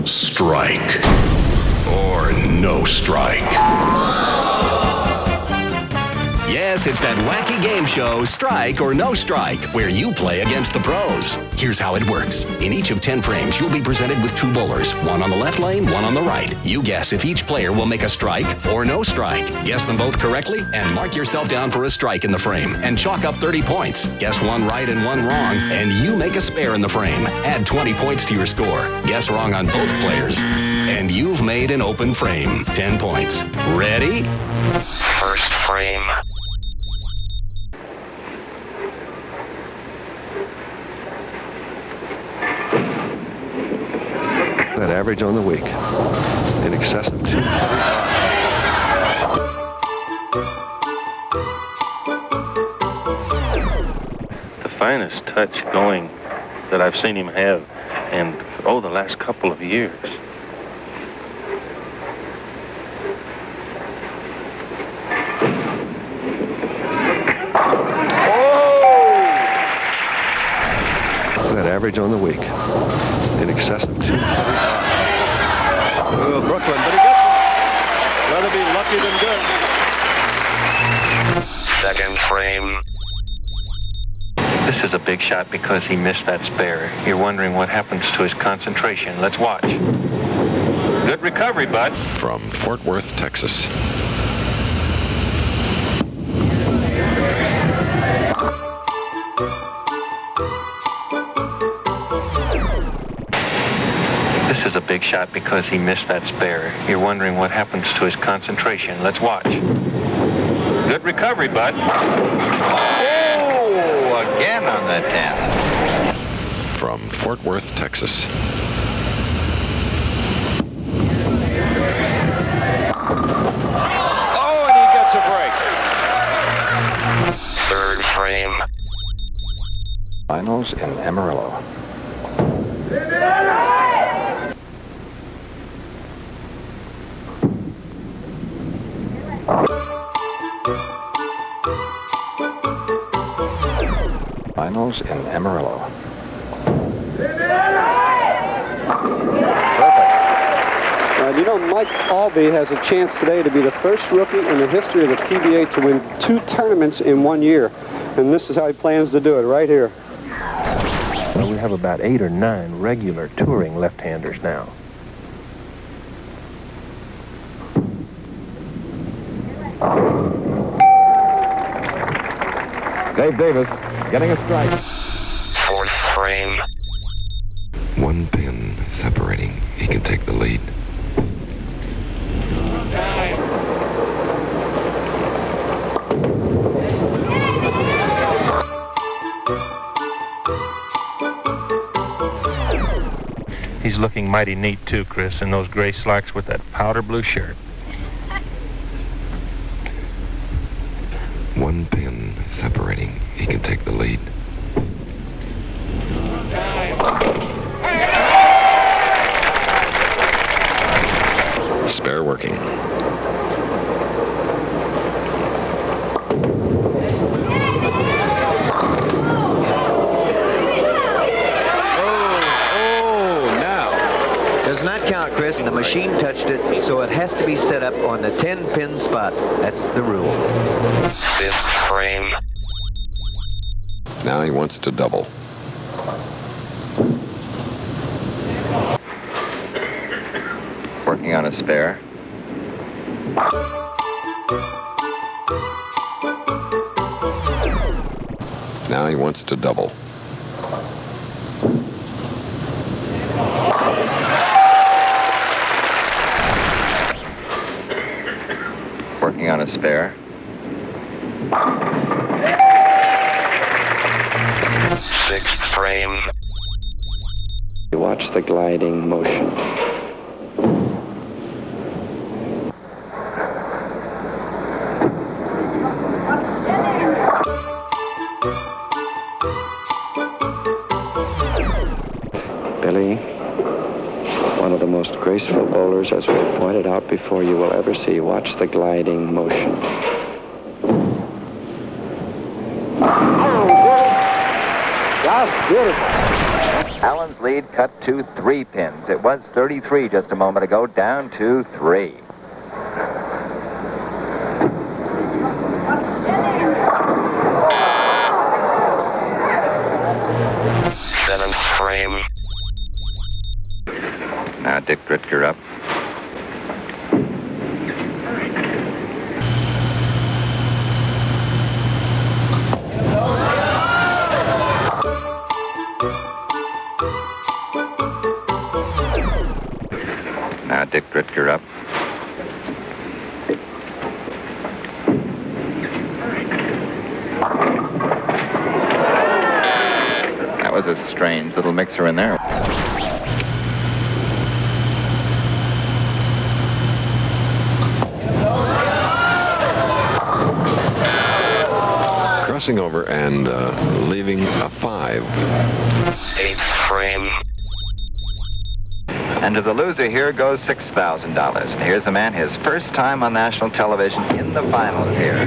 Strike or no strike. Yes, it's that wacky game show, Strike or No Strike, where you play against the pros. Here's how it works. In each of 10 frames, you'll be presented with 2 bowlers, one on the left lane, one on the right. You guess if each player will make a strike or no strike. Guess them both correctly and mark yourself down for a strike in the frame and chalk up 30 points. Guess one right and one wrong, and you make a spare in the frame. Add 20 points to your score. Guess wrong on both players, and you've made an open frame. 10 points. Ready? First frame. That average on the week in excess of 225. The finest touch going that I've seen him have, and the last couple of years. Average on the week in excess of 225. Oh, Brooklyn, but he gets it. Rather be lucky than good. Second frame. This is a big shot because he missed that spare. You're wondering what happens to his concentration. Let's watch. Good recovery, bud. From Fort Worth, Texas. This is a big shot because he missed that spare. You're wondering what happens to his concentration. Let's watch. Good recovery, bud. Oh, again on that 10. From Fort Worth, Texas. Oh, and he gets a break. Third frame. Finals in Amarillo. Finals in Amarillo. You know, Mike Albee has a chance today to be the first rookie in the history of the PBA to win 2 tournaments in 1 year. And this is how he plans to do it, right here. Well, we have about 8 or 9 regular touring left-handers now. Dave Davis getting a strike. Fourth frame. 1 pin separating. He can take the lead. He's looking mighty neat, too, Chris, in those gray slacks with that powder blue shirt. 1 pin separating. He can take the lead. Spare working. Does not count, Chris. The machine touched it, so it has to be set up on the 10-pin spot. That's the rule. Fifth frame. Now he wants to double. Working on a spare. Now he wants to double. Working on a spare. Sixth frame. Watch the gliding motion. Billy, one of the most graceful bowlers, as we pointed out before, you will ever see. Watch the gliding motion. Just beautiful. Allen's lead cut to 3 pins. It was 33 just a moment ago, down to 3. Seventh frame. Now Dick Dritker up. Now Dick Dritker up. That was a strange little mixer in there. Crossing over and leaving a 5. Eighth frame. And to the loser here goes $6,000. And here's a man, his first time on national television in the finals here.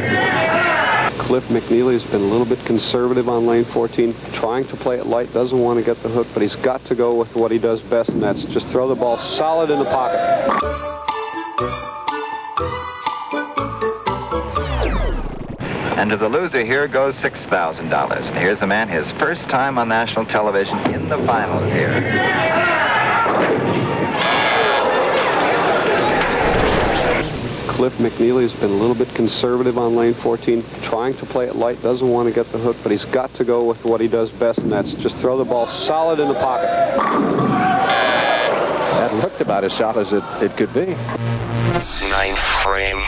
Kliff Mcneeley has been a little bit conservative on lane 14, trying to play it light, doesn't want to get the hook, but he's got to go with what he does best, and that's just throw the ball solid in the pocket. And to the loser here goes $6,000. And here's a man, his first time on national television in the finals here. Kliff Mcneeley has been a little bit conservative on lane 14, trying to play it light, doesn't want to get the hook, but he's got to go with what he does best, and that's just throw the ball solid in the pocket. That looked about as shot as it could be. 9th frame.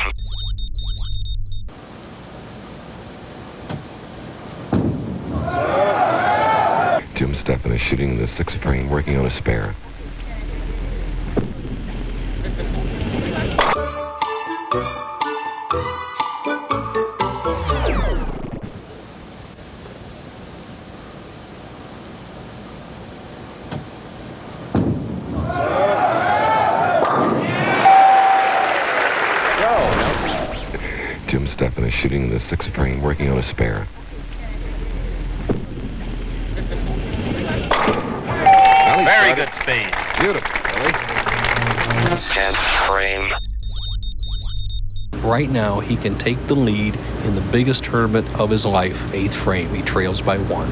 Jim Steffen is shooting the 6th frame, working on a spare. Jim Steffen is shooting the 6th frame, working on a spare. Very good speed. Beautiful, Billy. 10th frame. Right now, he can take the lead in the biggest tournament of his life, 8th frame. He trails by 1.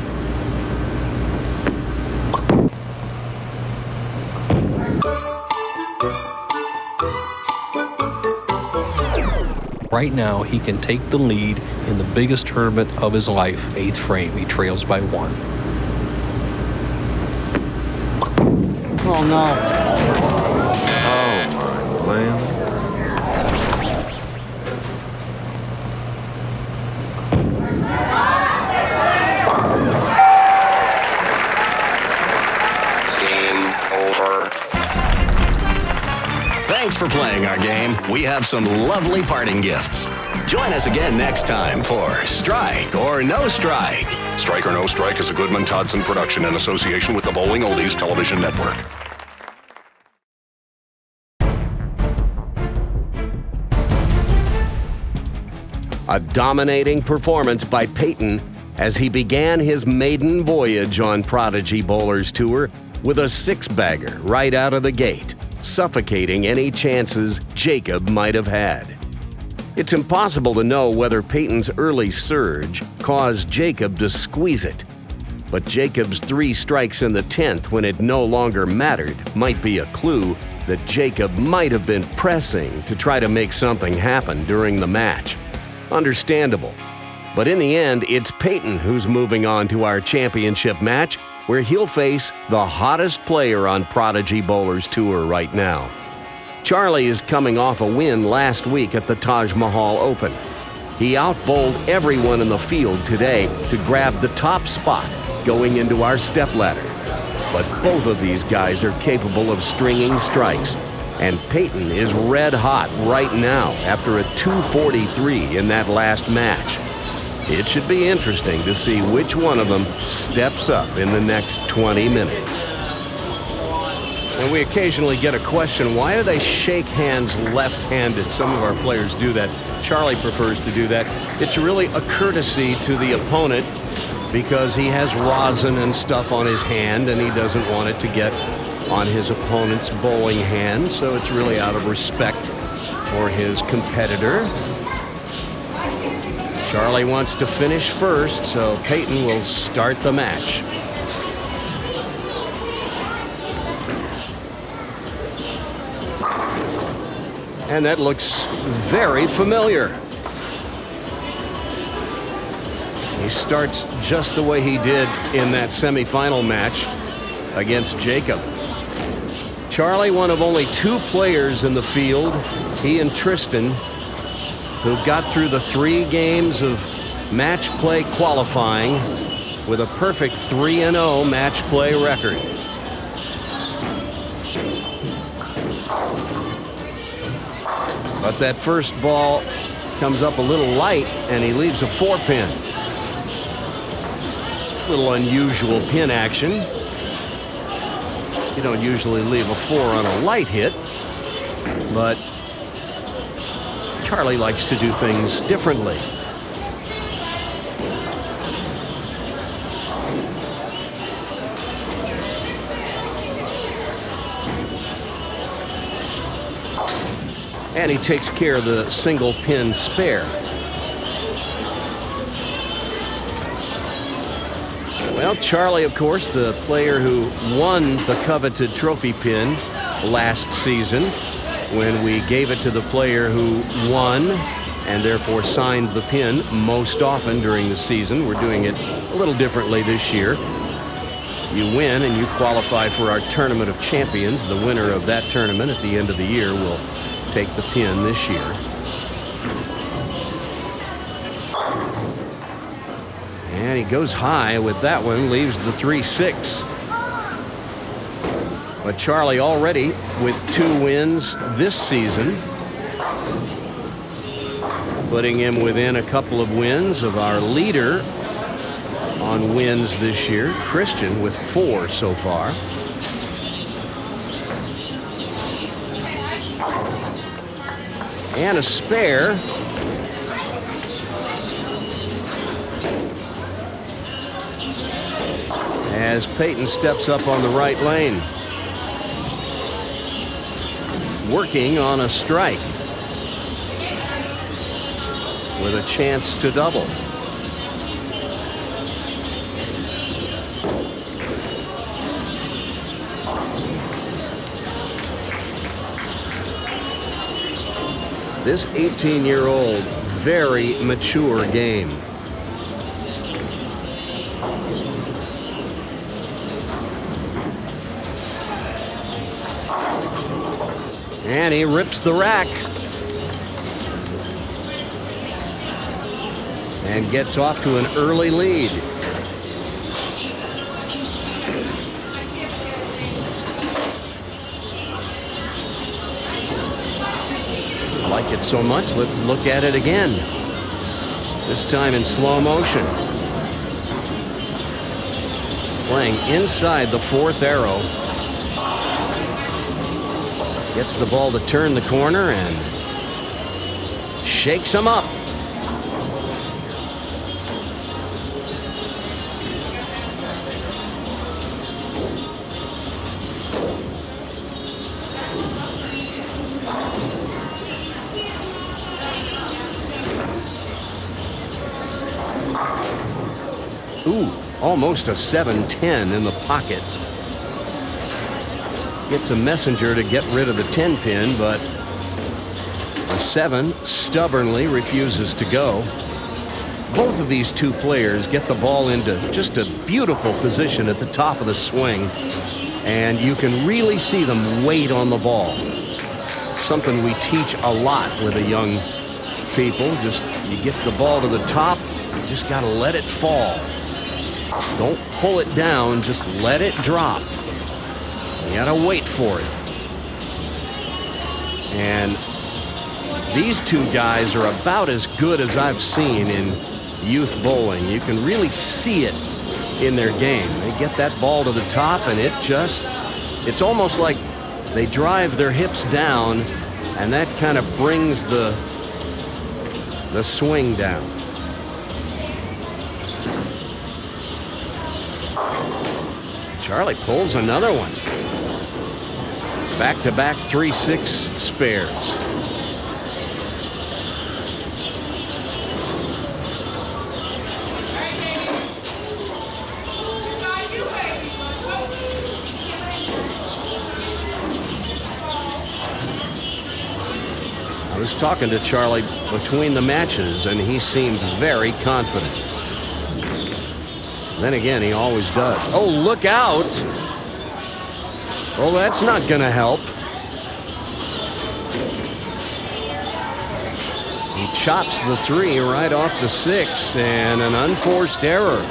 Right now, he can take the lead in the biggest tournament of his life, 8th frame. He trails by 1. Oh, no. Oh, my land. Game over. Thanks for playing our game. We have some lovely parting gifts. Join us again next time for Strike or No Strike. Strike or No Strike is a Goodman-Todson production in association with the Bowling Oldies Television Network. A dominating performance by Peyton as he began his maiden voyage on Prodigy Bowlers Tour with a 6-bagger right out of the gate, suffocating any chances Jacob might have had. It's impossible to know whether Peyton's early surge caused Jacob to squeeze it, but Jacob's 3 strikes in the 10th when it no longer mattered might be a clue that Jacob might have been pressing to try to make something happen during the match. Understandable. But in the end, it's Peyton who's moving on to our championship match, where he'll face the hottest player on Prodigy Bowlers Tour right now. Charlie is coming off a win last week at the Taj Mahal Open. He outbowled everyone in the field today to grab the top spot going into our stepladder. But both of these guys are capable of stringing strikes, and Peyton is red hot right now after a 243 in that last match. It should be interesting to see which one of them steps up in the next 20 minutes. And we occasionally get a question, why do they shake hands left-handed? Some of our players do that. Charlie prefers to do that. It's really a courtesy to the opponent because he has rosin and stuff on his hand and he doesn't want it to get on his opponent's bowling hand, so it's really out of respect for his competitor. Charlie wants to finish first, so Peyton will start the match. And that looks very familiar. He starts just the way he did in that semifinal match against Jacob. Charlie, one of only 2 players in the field, he and Tristan, who got through the 3 games of match play qualifying with a perfect 3-0 match play record. But that first ball comes up a little light and he leaves a 4-pin. A little unusual pin action. You don't usually leave a 4 on a light hit, but Charlie likes to do things differently. And he takes care of the single pin spare. Well, Charlie, of course, the player who won the coveted trophy pin last season when we gave it to the player who won and therefore signed the pin most often during the season. We're doing it a little differently this year. You win and you qualify for our Tournament of Champions. The winner of that tournament at the end of the year will take the pin this year. And he goes high with that one, leaves the 3-6. But Charlie already with 2 wins this season, putting him within a couple of wins of our leader on wins this year, Christian, with 4 so far. And a spare. As Peyton steps up on the right lane. Working on a strike. With a chance to double. This 18-year-old, very mature game. And he rips the rack. And gets off to an early lead. I like it so much, let's look at it again. This time in slow motion. Playing inside the 4th arrow. Gets the ball to turn the corner and shakes him up. Ooh, almost a 7-10 in the pocket. Gets a messenger to get rid of the 10 pin, but the 7 stubbornly refuses to go. Both of these two players get the ball into just a beautiful position at the top of the swing, and you can really see them wait on the ball. Something we teach a lot with the young people. Just you get the ball to the top, you just got to let it fall. Don't pull it down, just let it drop. You gotta wait for it. And these two guys are about as good as I've seen in youth bowling. You can really see it in their game. They get that ball to the top and it's almost like they drive their hips down, and that kind of brings the swing down. Charlie pulls another one. Back-to-back 3-6 spares. I was talking to Charlie between the matches, and he seemed very confident. Then again, he always does. Oh, look out! Oh, that's not going to help. He chops the 3 right off the 6, and an unforced error.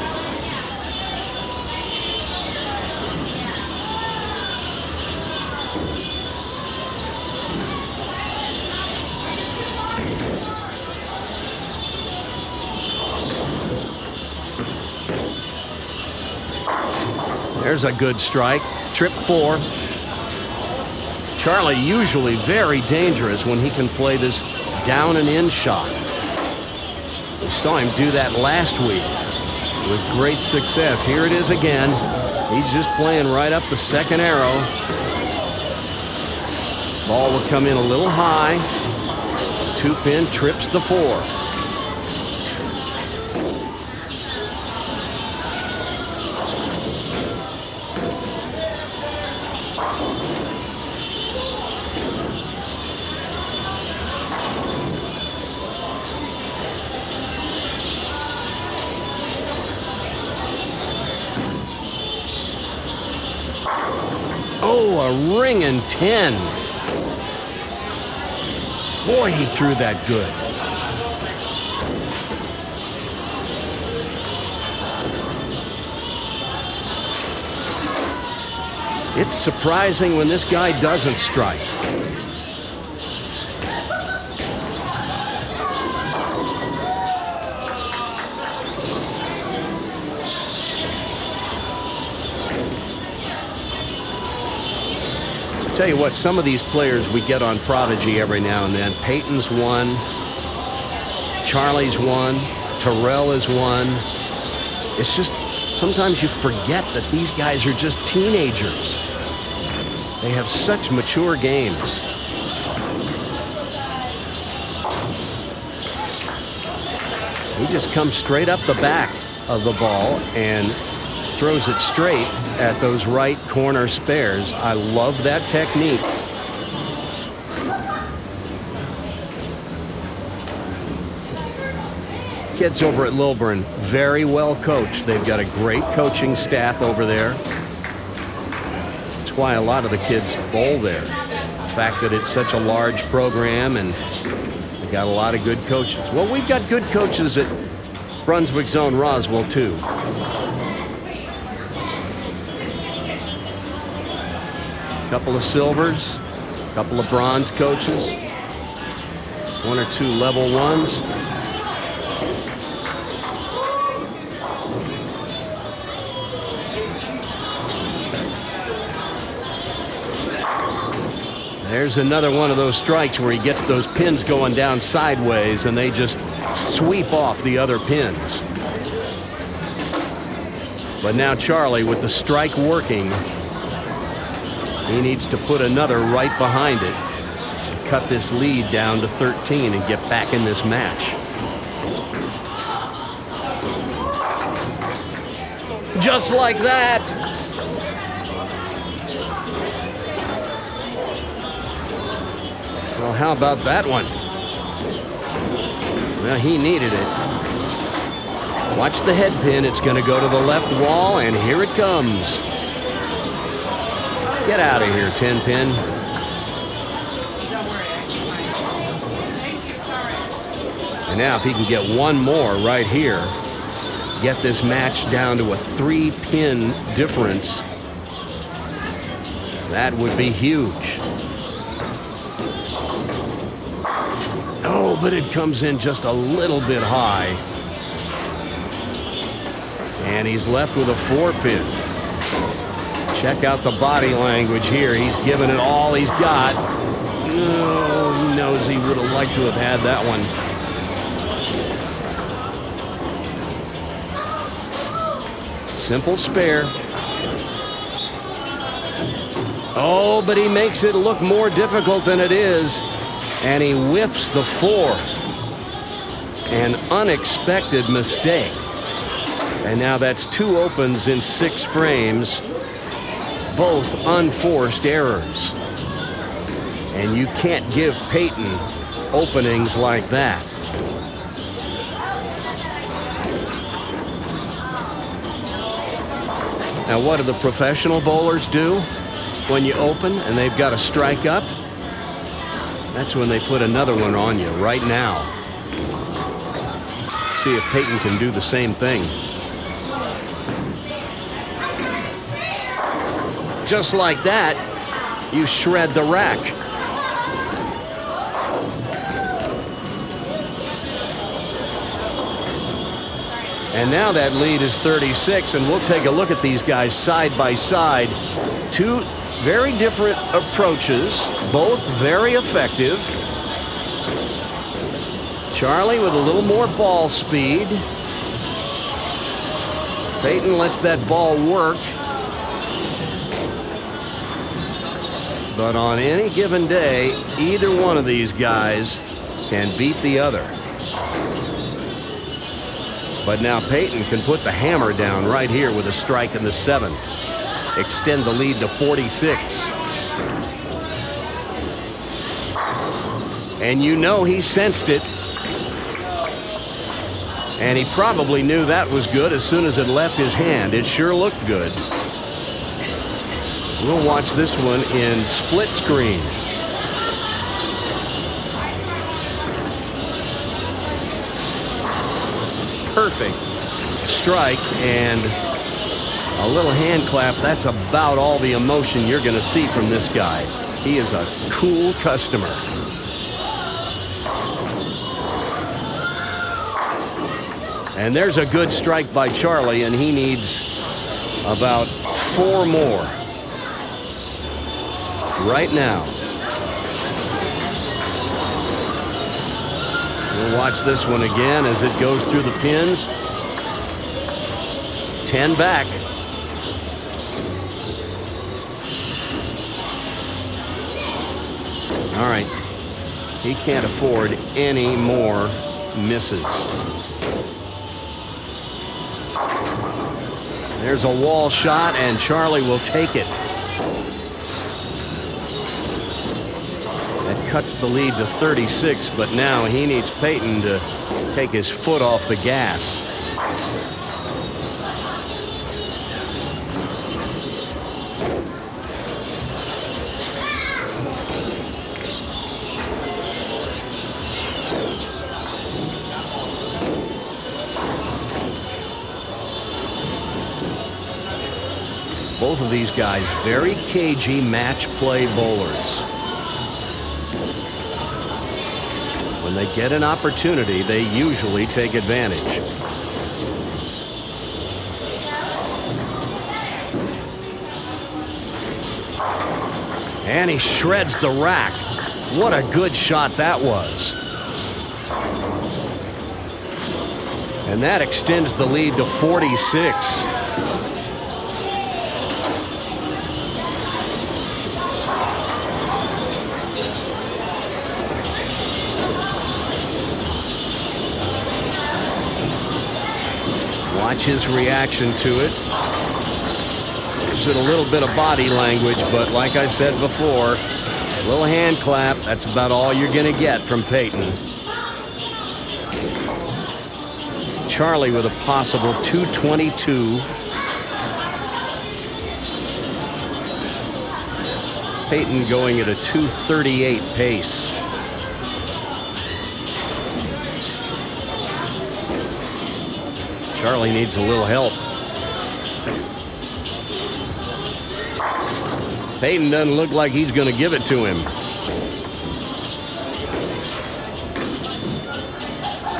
There's a good strike. Trip 4. Charlie usually very dangerous when he can play this down and in shot. We saw him do that last week with great success. Here it is again. He's just playing right up the 2nd arrow. Ball will come in a little high. 2-pin trips the 4. Oh, a ringing 10. Boy, he threw that good. It's surprising when this guy doesn't strike. Tell you what, some of these players we get on Prodigy every now and then. Peyton's one, Charlie's one, Terrell is one. It's just sometimes you forget that these guys are just teenagers. They have such mature games. He just comes straight up the back of the ball and throws it straight at those right corner spares. I love that technique. Kids over at Lilburn, very well coached. They've got a great coaching staff over there. That's why a lot of the kids bowl there. The fact that it's such a large program and they got a lot of good coaches. Well, we've got good coaches at Brunswick Zone Roswell too. Couple of silvers, couple of bronze coaches, 1 or 2 level 1s. There's another one of those strikes where he gets those pins going down sideways and they just sweep off the other pins. But now Charlie, with the strike working, he needs to put another right behind it, cut this lead down to 13 and get back in this match. Just like that. Well, how about that one? Well, he needed it. Watch the head pin. It's going to go to the left wall, and here it comes. Get out of here, 10-pin. And now if he can get one more right here, get this match down to a 3-pin difference, that would be huge. Oh, but it comes in just a little bit high. And he's left with a 4-pin. Check out the body language here. He's giving it all he's got. Oh, he knows he would have liked to have had that one. Simple spare. Oh, but he makes it look more difficult than it is. And he whiffs the 4. An unexpected mistake. And now that's 2 opens in 6 frames. Both unforced errors. And you can't give Peyton openings like that. Now, what do the professional bowlers do when you open and they've got a strike up? That's when they put another one on you right now. See if Peyton can do the same thing. Just like that, you shred the rack. And now that lead is 36, and we'll take a look at these guys side by side. 2 very different approaches, both very effective. Charlie with a little more ball speed. Peyton lets that ball work. But on any given day, either one of these guys can beat the other. But now Peyton can put the hammer down right here with a strike in the 7th. Extend the lead to 46. And you know he sensed it. And he probably knew that was good as soon as it left his hand. It sure looked good. We'll watch this one in split screen. Perfect strike and a little hand clap. That's about all the emotion you're going to see from this guy. He is a cool customer. And there's a good strike by Charlie, and he needs about 4 more right now. We'll watch this one again as it goes through the pins. 10 back. All right. He can't afford any more misses. There's a wall shot, and Charlie will take it. That cuts the lead to 36, but now he needs Peyton to take his foot off the gas. Both of these guys very cagey match play bowlers. When they get an opportunity, they usually take advantage. And he shreds the rack. What a good shot that was. And that extends the lead to 46. Watch his reaction to it. Gives it a little bit of body language, but like I said before, a little hand clap, that's about all you're going to get from Peyton. Charlie with a possible 222. Peyton going at a 238 pace. Charlie needs a little help. Peyton doesn't look like he's going to give it to him.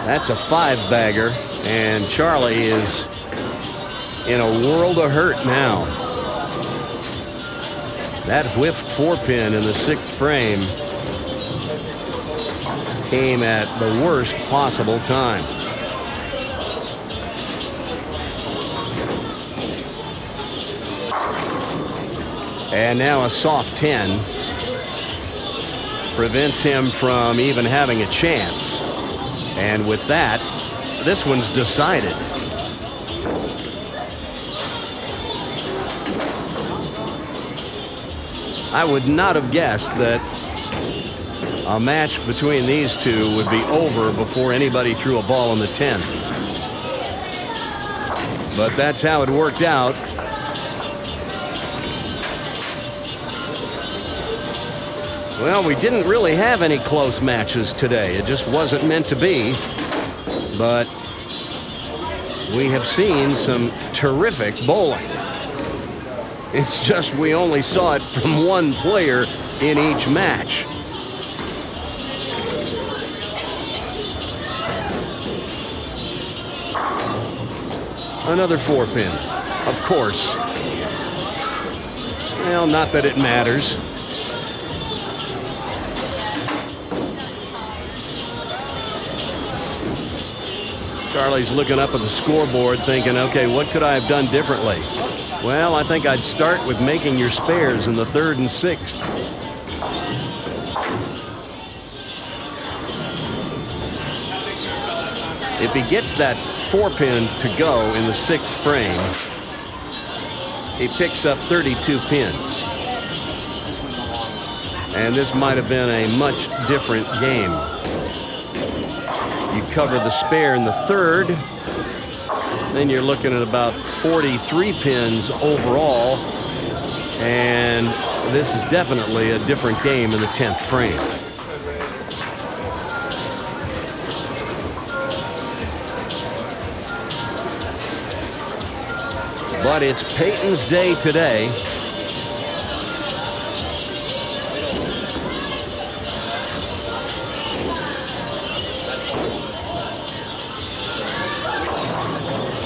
That's a 5-bagger, and Charlie is in a world of hurt now. That whiffed 4-pin in the 6th frame came at the worst possible time. And now a soft 10 prevents him from even having a chance. And with that, this one's decided. I would not have guessed that a match between these two would be over before anybody threw a ball in the 10th. But that's how it worked out. Well, we didn't really have any close matches today. It just wasn't meant to be. But we have seen some terrific bowling. It's just we only saw it from one player in each match. Another 4-pin, of course. Well, not that it matters. Charlie's looking up at the scoreboard thinking, okay, what could I have done differently? Well, I think I'd start with making your spares in the 3rd and 6th. If he gets that 4-pin to go in the 6th frame, he picks up 32 pins. And this might have been a much different game. You cover the spare in the 3rd, then you're looking at about 43 pins overall, and this is definitely a different game in the 10th frame. But it's Peyton's day today.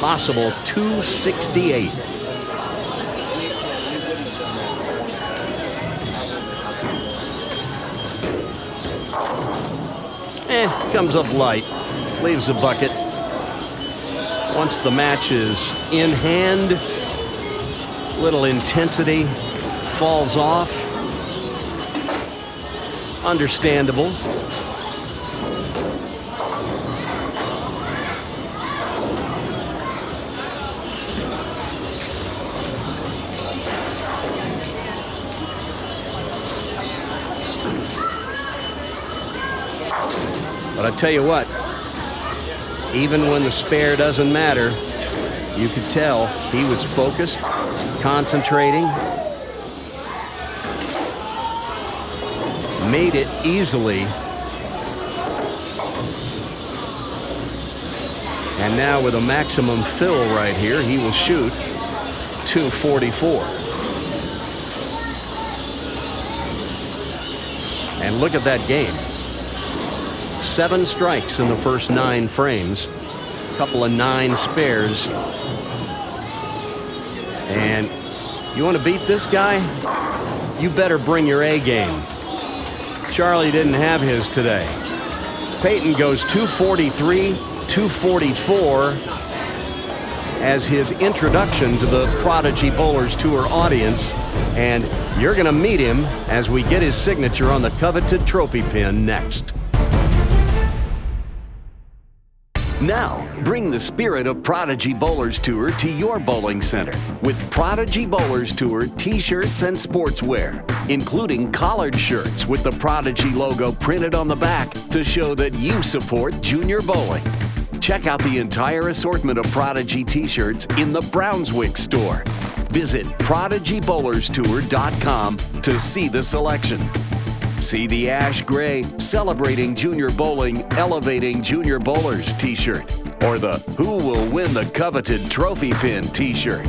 Possible 268. Comes up light, leaves a bucket. Once the match is in hand, little intensity falls off. Understandable. But I tell you what, even when the spare doesn't matter, you could tell he was focused, concentrating, made it easily. And now with a maximum fill right here, he will shoot 244. And look at that game. 7 strikes in the first 9 frames, a couple of 9 spares. And you want to beat this guy? You better bring your A game. Charlie didn't have his today. Peyton goes 243, 244 as his introduction to the Prodigy Bowlers Tour audience. And you're going to meet him as we get his signature on the coveted trophy pin next. Now, bring the spirit of Prodigy Bowlers Tour to your bowling center with Prodigy Bowlers Tour t-shirts and sportswear, including collared shirts with the Prodigy logo printed on the back to show that you support junior bowling. Check out the entire assortment of Prodigy t-shirts in the Brunswick store. Visit PRODIGYBowlersTour.com to see the selection. See the ash gray Celebrating Junior Bowling, Elevating Junior Bowlers t-shirt, or the Who Will Win the Coveted Trophy Pin t-shirt.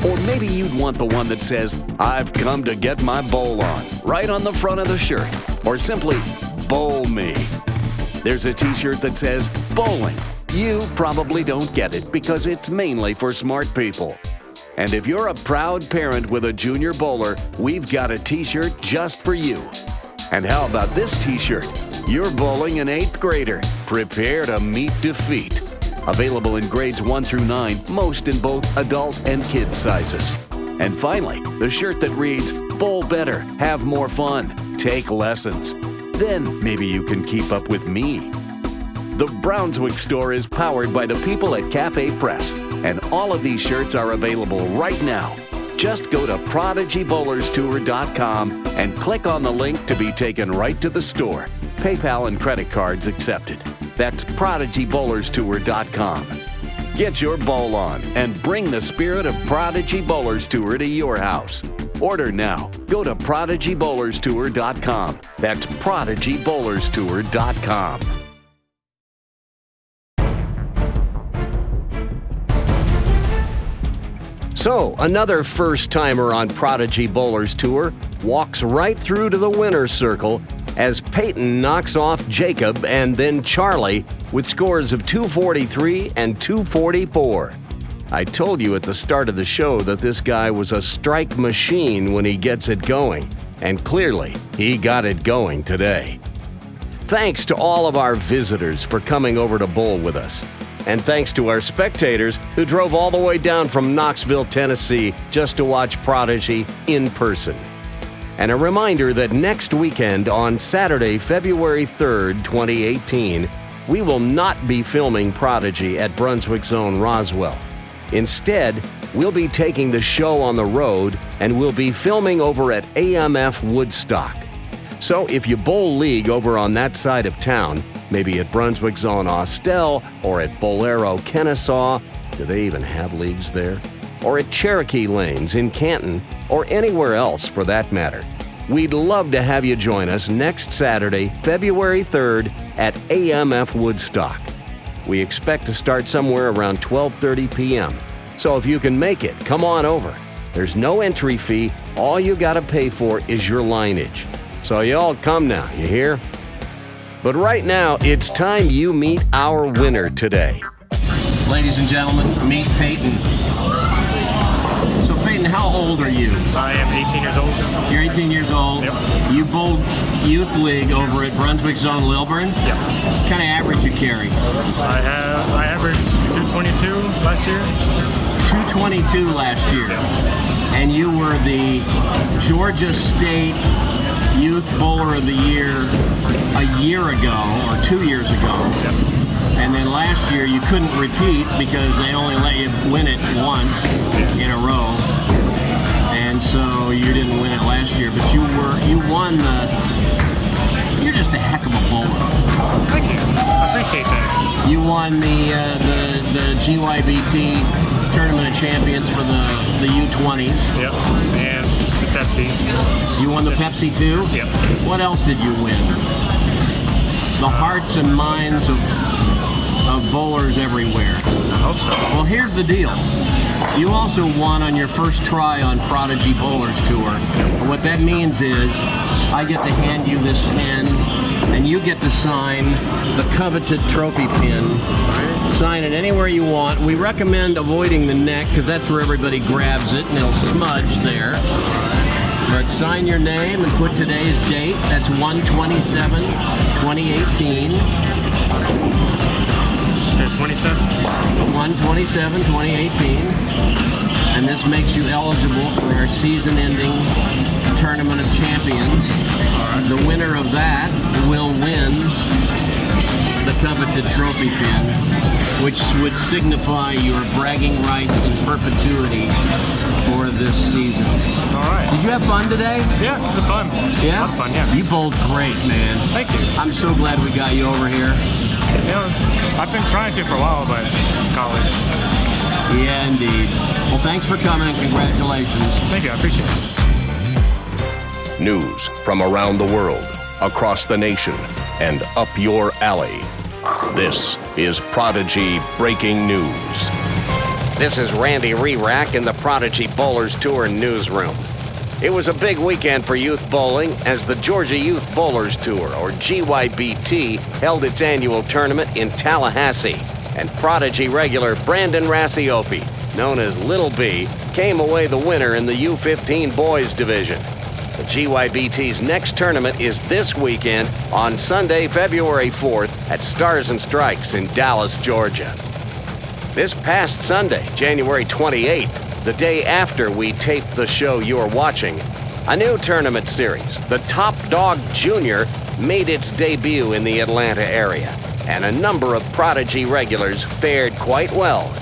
Or maybe you'd want the one that says, I've come to get my bowl on, right on the front of the shirt, or simply, Bowl Me. There's a t-shirt that says, Bowling. You probably don't get it because it's mainly for smart people. And if you're a proud parent with a junior bowler, we've got a t-shirt just for you. And how about this t-shirt? You're bowling an 8th grader. Prepare to meet defeat. Available in grades 1 through 9, most in both adult and kid sizes. And finally, the shirt that reads, Bowl better, have more fun, take lessons. Then maybe you can keep up with me. The Brunswick store is powered by the people at Cafe Press, and all of these shirts are available right now. Just go to PRODIGYBowlersTour.com and click on the link to be taken right to the store. PayPal and credit cards accepted. That's PRODIGYBowlersTour.com. Get your bowl on and bring the spirit of Prodigy Bowlers Tour to your house. Order now. Go to PRODIGYBowlersTour.com. That's PRODIGYBowlersTour.com. So, another first-timer on Prodigy Bowlers Tour walks right through to the winner's circle as Peyton knocks off Jacob and then Charlie with scores of 243 and 244. I told you at the start of the show that this guy was a strike machine when he gets it going, and clearly he got it going today. Thanks to all of our visitors for coming over to bowl with us. And thanks to our spectators who drove all the way down from Knoxville, Tennessee, just to watch Prodigy in person. And a reminder that next weekend on Saturday, February 3rd, 2018, we will not be filming Prodigy at Brunswick Zone Roswell. Instead, we'll be taking the show on the road and we'll be filming over at AMF Woodstock. So if you bowl league over on that side of town, maybe at Brunswick Zone Austell or at Bolero Kennesaw, do they even have leagues there? Or at Cherokee Lanes in Canton, or anywhere else for that matter, we'd love to have you join us next Saturday, February 3rd at AMF Woodstock. We expect to start somewhere around 12:30 p.m. So if you can make it, come on over. There's no entry fee. All you gotta pay for is your lineage. So you all come now, you hear? But right now, it's time you meet our winner today. Ladies and gentlemen, meet Peyton. So Peyton, how old are you? I am 18 years old. You're 18 years old? Yep. You bowled youth league over at Brunswick Zone Lilburn? Yep. What kind of average you carry? I averaged 222 last year. 222 last year. Yep. And you were the Georgia State Youth Bowler of the Year a year ago, or 2 years ago. Yep. And then last year you couldn't repeat because they only let you win it once in a row. And so you didn't win it last year, but you won you're just a heck of a bowler. Thank you. I appreciate that. You won the GYBT Tournament of Champions for the U20s. Yep. And the Pepsi. You won the Pepsi too? Yep. What else did you win? The hearts and minds of bowlers everywhere. I hope so. Well, here's the deal. You also won on your first try on Prodigy Bowlers Tour. And what that means is I get to hand you this pen and you get to sign the coveted trophy pin. Sign it anywhere you want. We recommend avoiding the neck because that's where everybody grabs it and it'll smudge there. But sign your name and put today's date. That's 1/27/2018. 1/27/2018. And this makes you eligible for our season-ending Tournament of Champions. The winner of that will win the coveted trophy pin, which would signify your bragging rights in perpetuity for this season. All right. Did you have fun today? Yeah, it was fun. Yeah? A lot of fun, yeah. You bowled great, man. Thank you. I'm so glad we got you over here. Yeah, I've been trying to for a while, but college. Yeah, indeed. Well, thanks for coming and congratulations. Thank you, I appreciate it. News from around the world, across the nation, and up your alley. This is Prodigy Breaking News. This is Randy Rerack in the Prodigy Bowlers Tour newsroom. It was a big weekend for youth bowling as the Georgia Youth Bowlers Tour, or GYBT, held its annual tournament in Tallahassee. And Prodigy regular Brandon Rassiopi, known as Little B, came away the winner in the U15 boys division. The GYBT's next tournament is this weekend on Sunday, February 4th at Stars and Strikes in Dallas, Georgia. This past Sunday, January 28th, the day after we taped the show you're watching, a new tournament series, the Top Dog Junior, made its debut in the Atlanta area, and a number of Prodigy regulars fared quite well.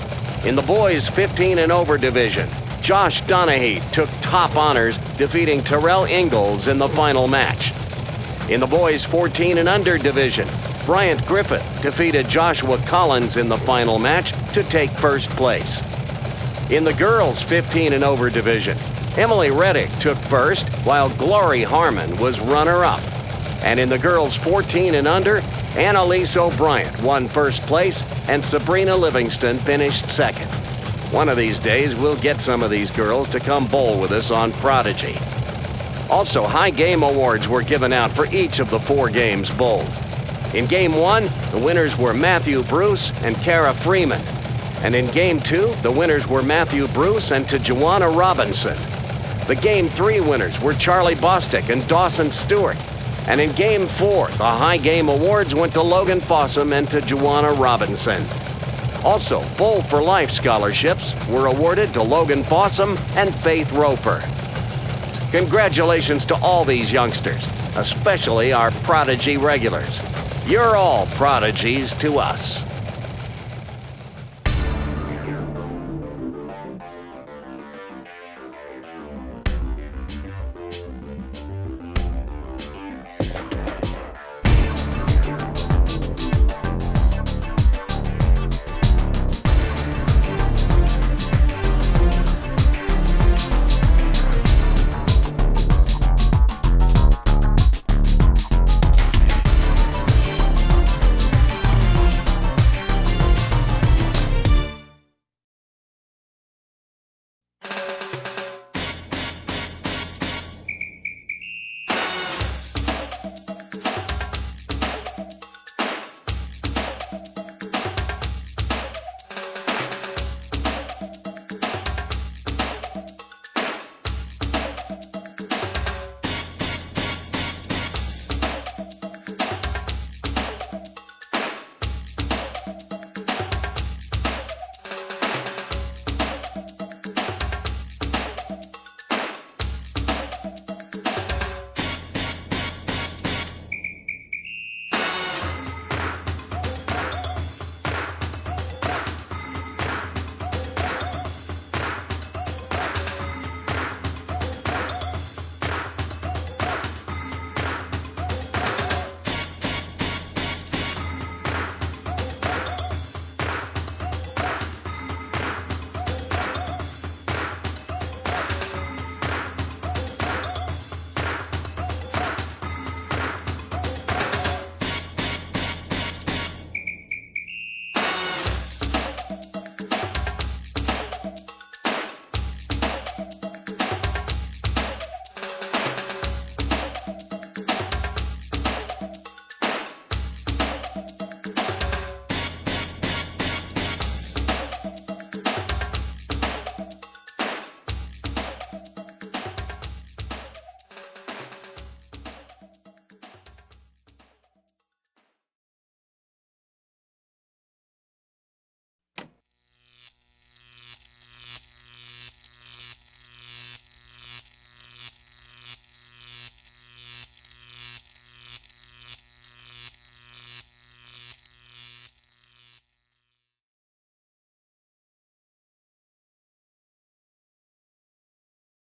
In the boys 15 and over division, Josh Donahue took top honors, defeating Terrell Ingalls in the final match. In the boys 14 and under division, Bryant Griffith defeated Joshua Collins in the final match to take first place. In the girls 15 and over division, Emily Reddick took first, while Glory Harmon was runner-up. And in the girls 14 and under, Annalise O'Brien won first place, and Sabrina Livingston finished second. One of these days, we'll get some of these girls to come bowl with us on Prodigy. Also, high game awards were given out for each of the 4 games bowled. In Game 1, the winners were Matthew Bruce and Kara Freeman. And in Game 2, the winners were Matthew Bruce and Tajuana Robinson. The Game 3 winners were Charlie Bostic and Dawson Stewart. And in Game 4, the high game awards went to Logan Fossum and Tajuana Robinson. Also, Bowl for Life scholarships were awarded to Logan Fossum and Faith Roper. Congratulations to all these youngsters, especially our Prodigy regulars. You're all prodigies to us.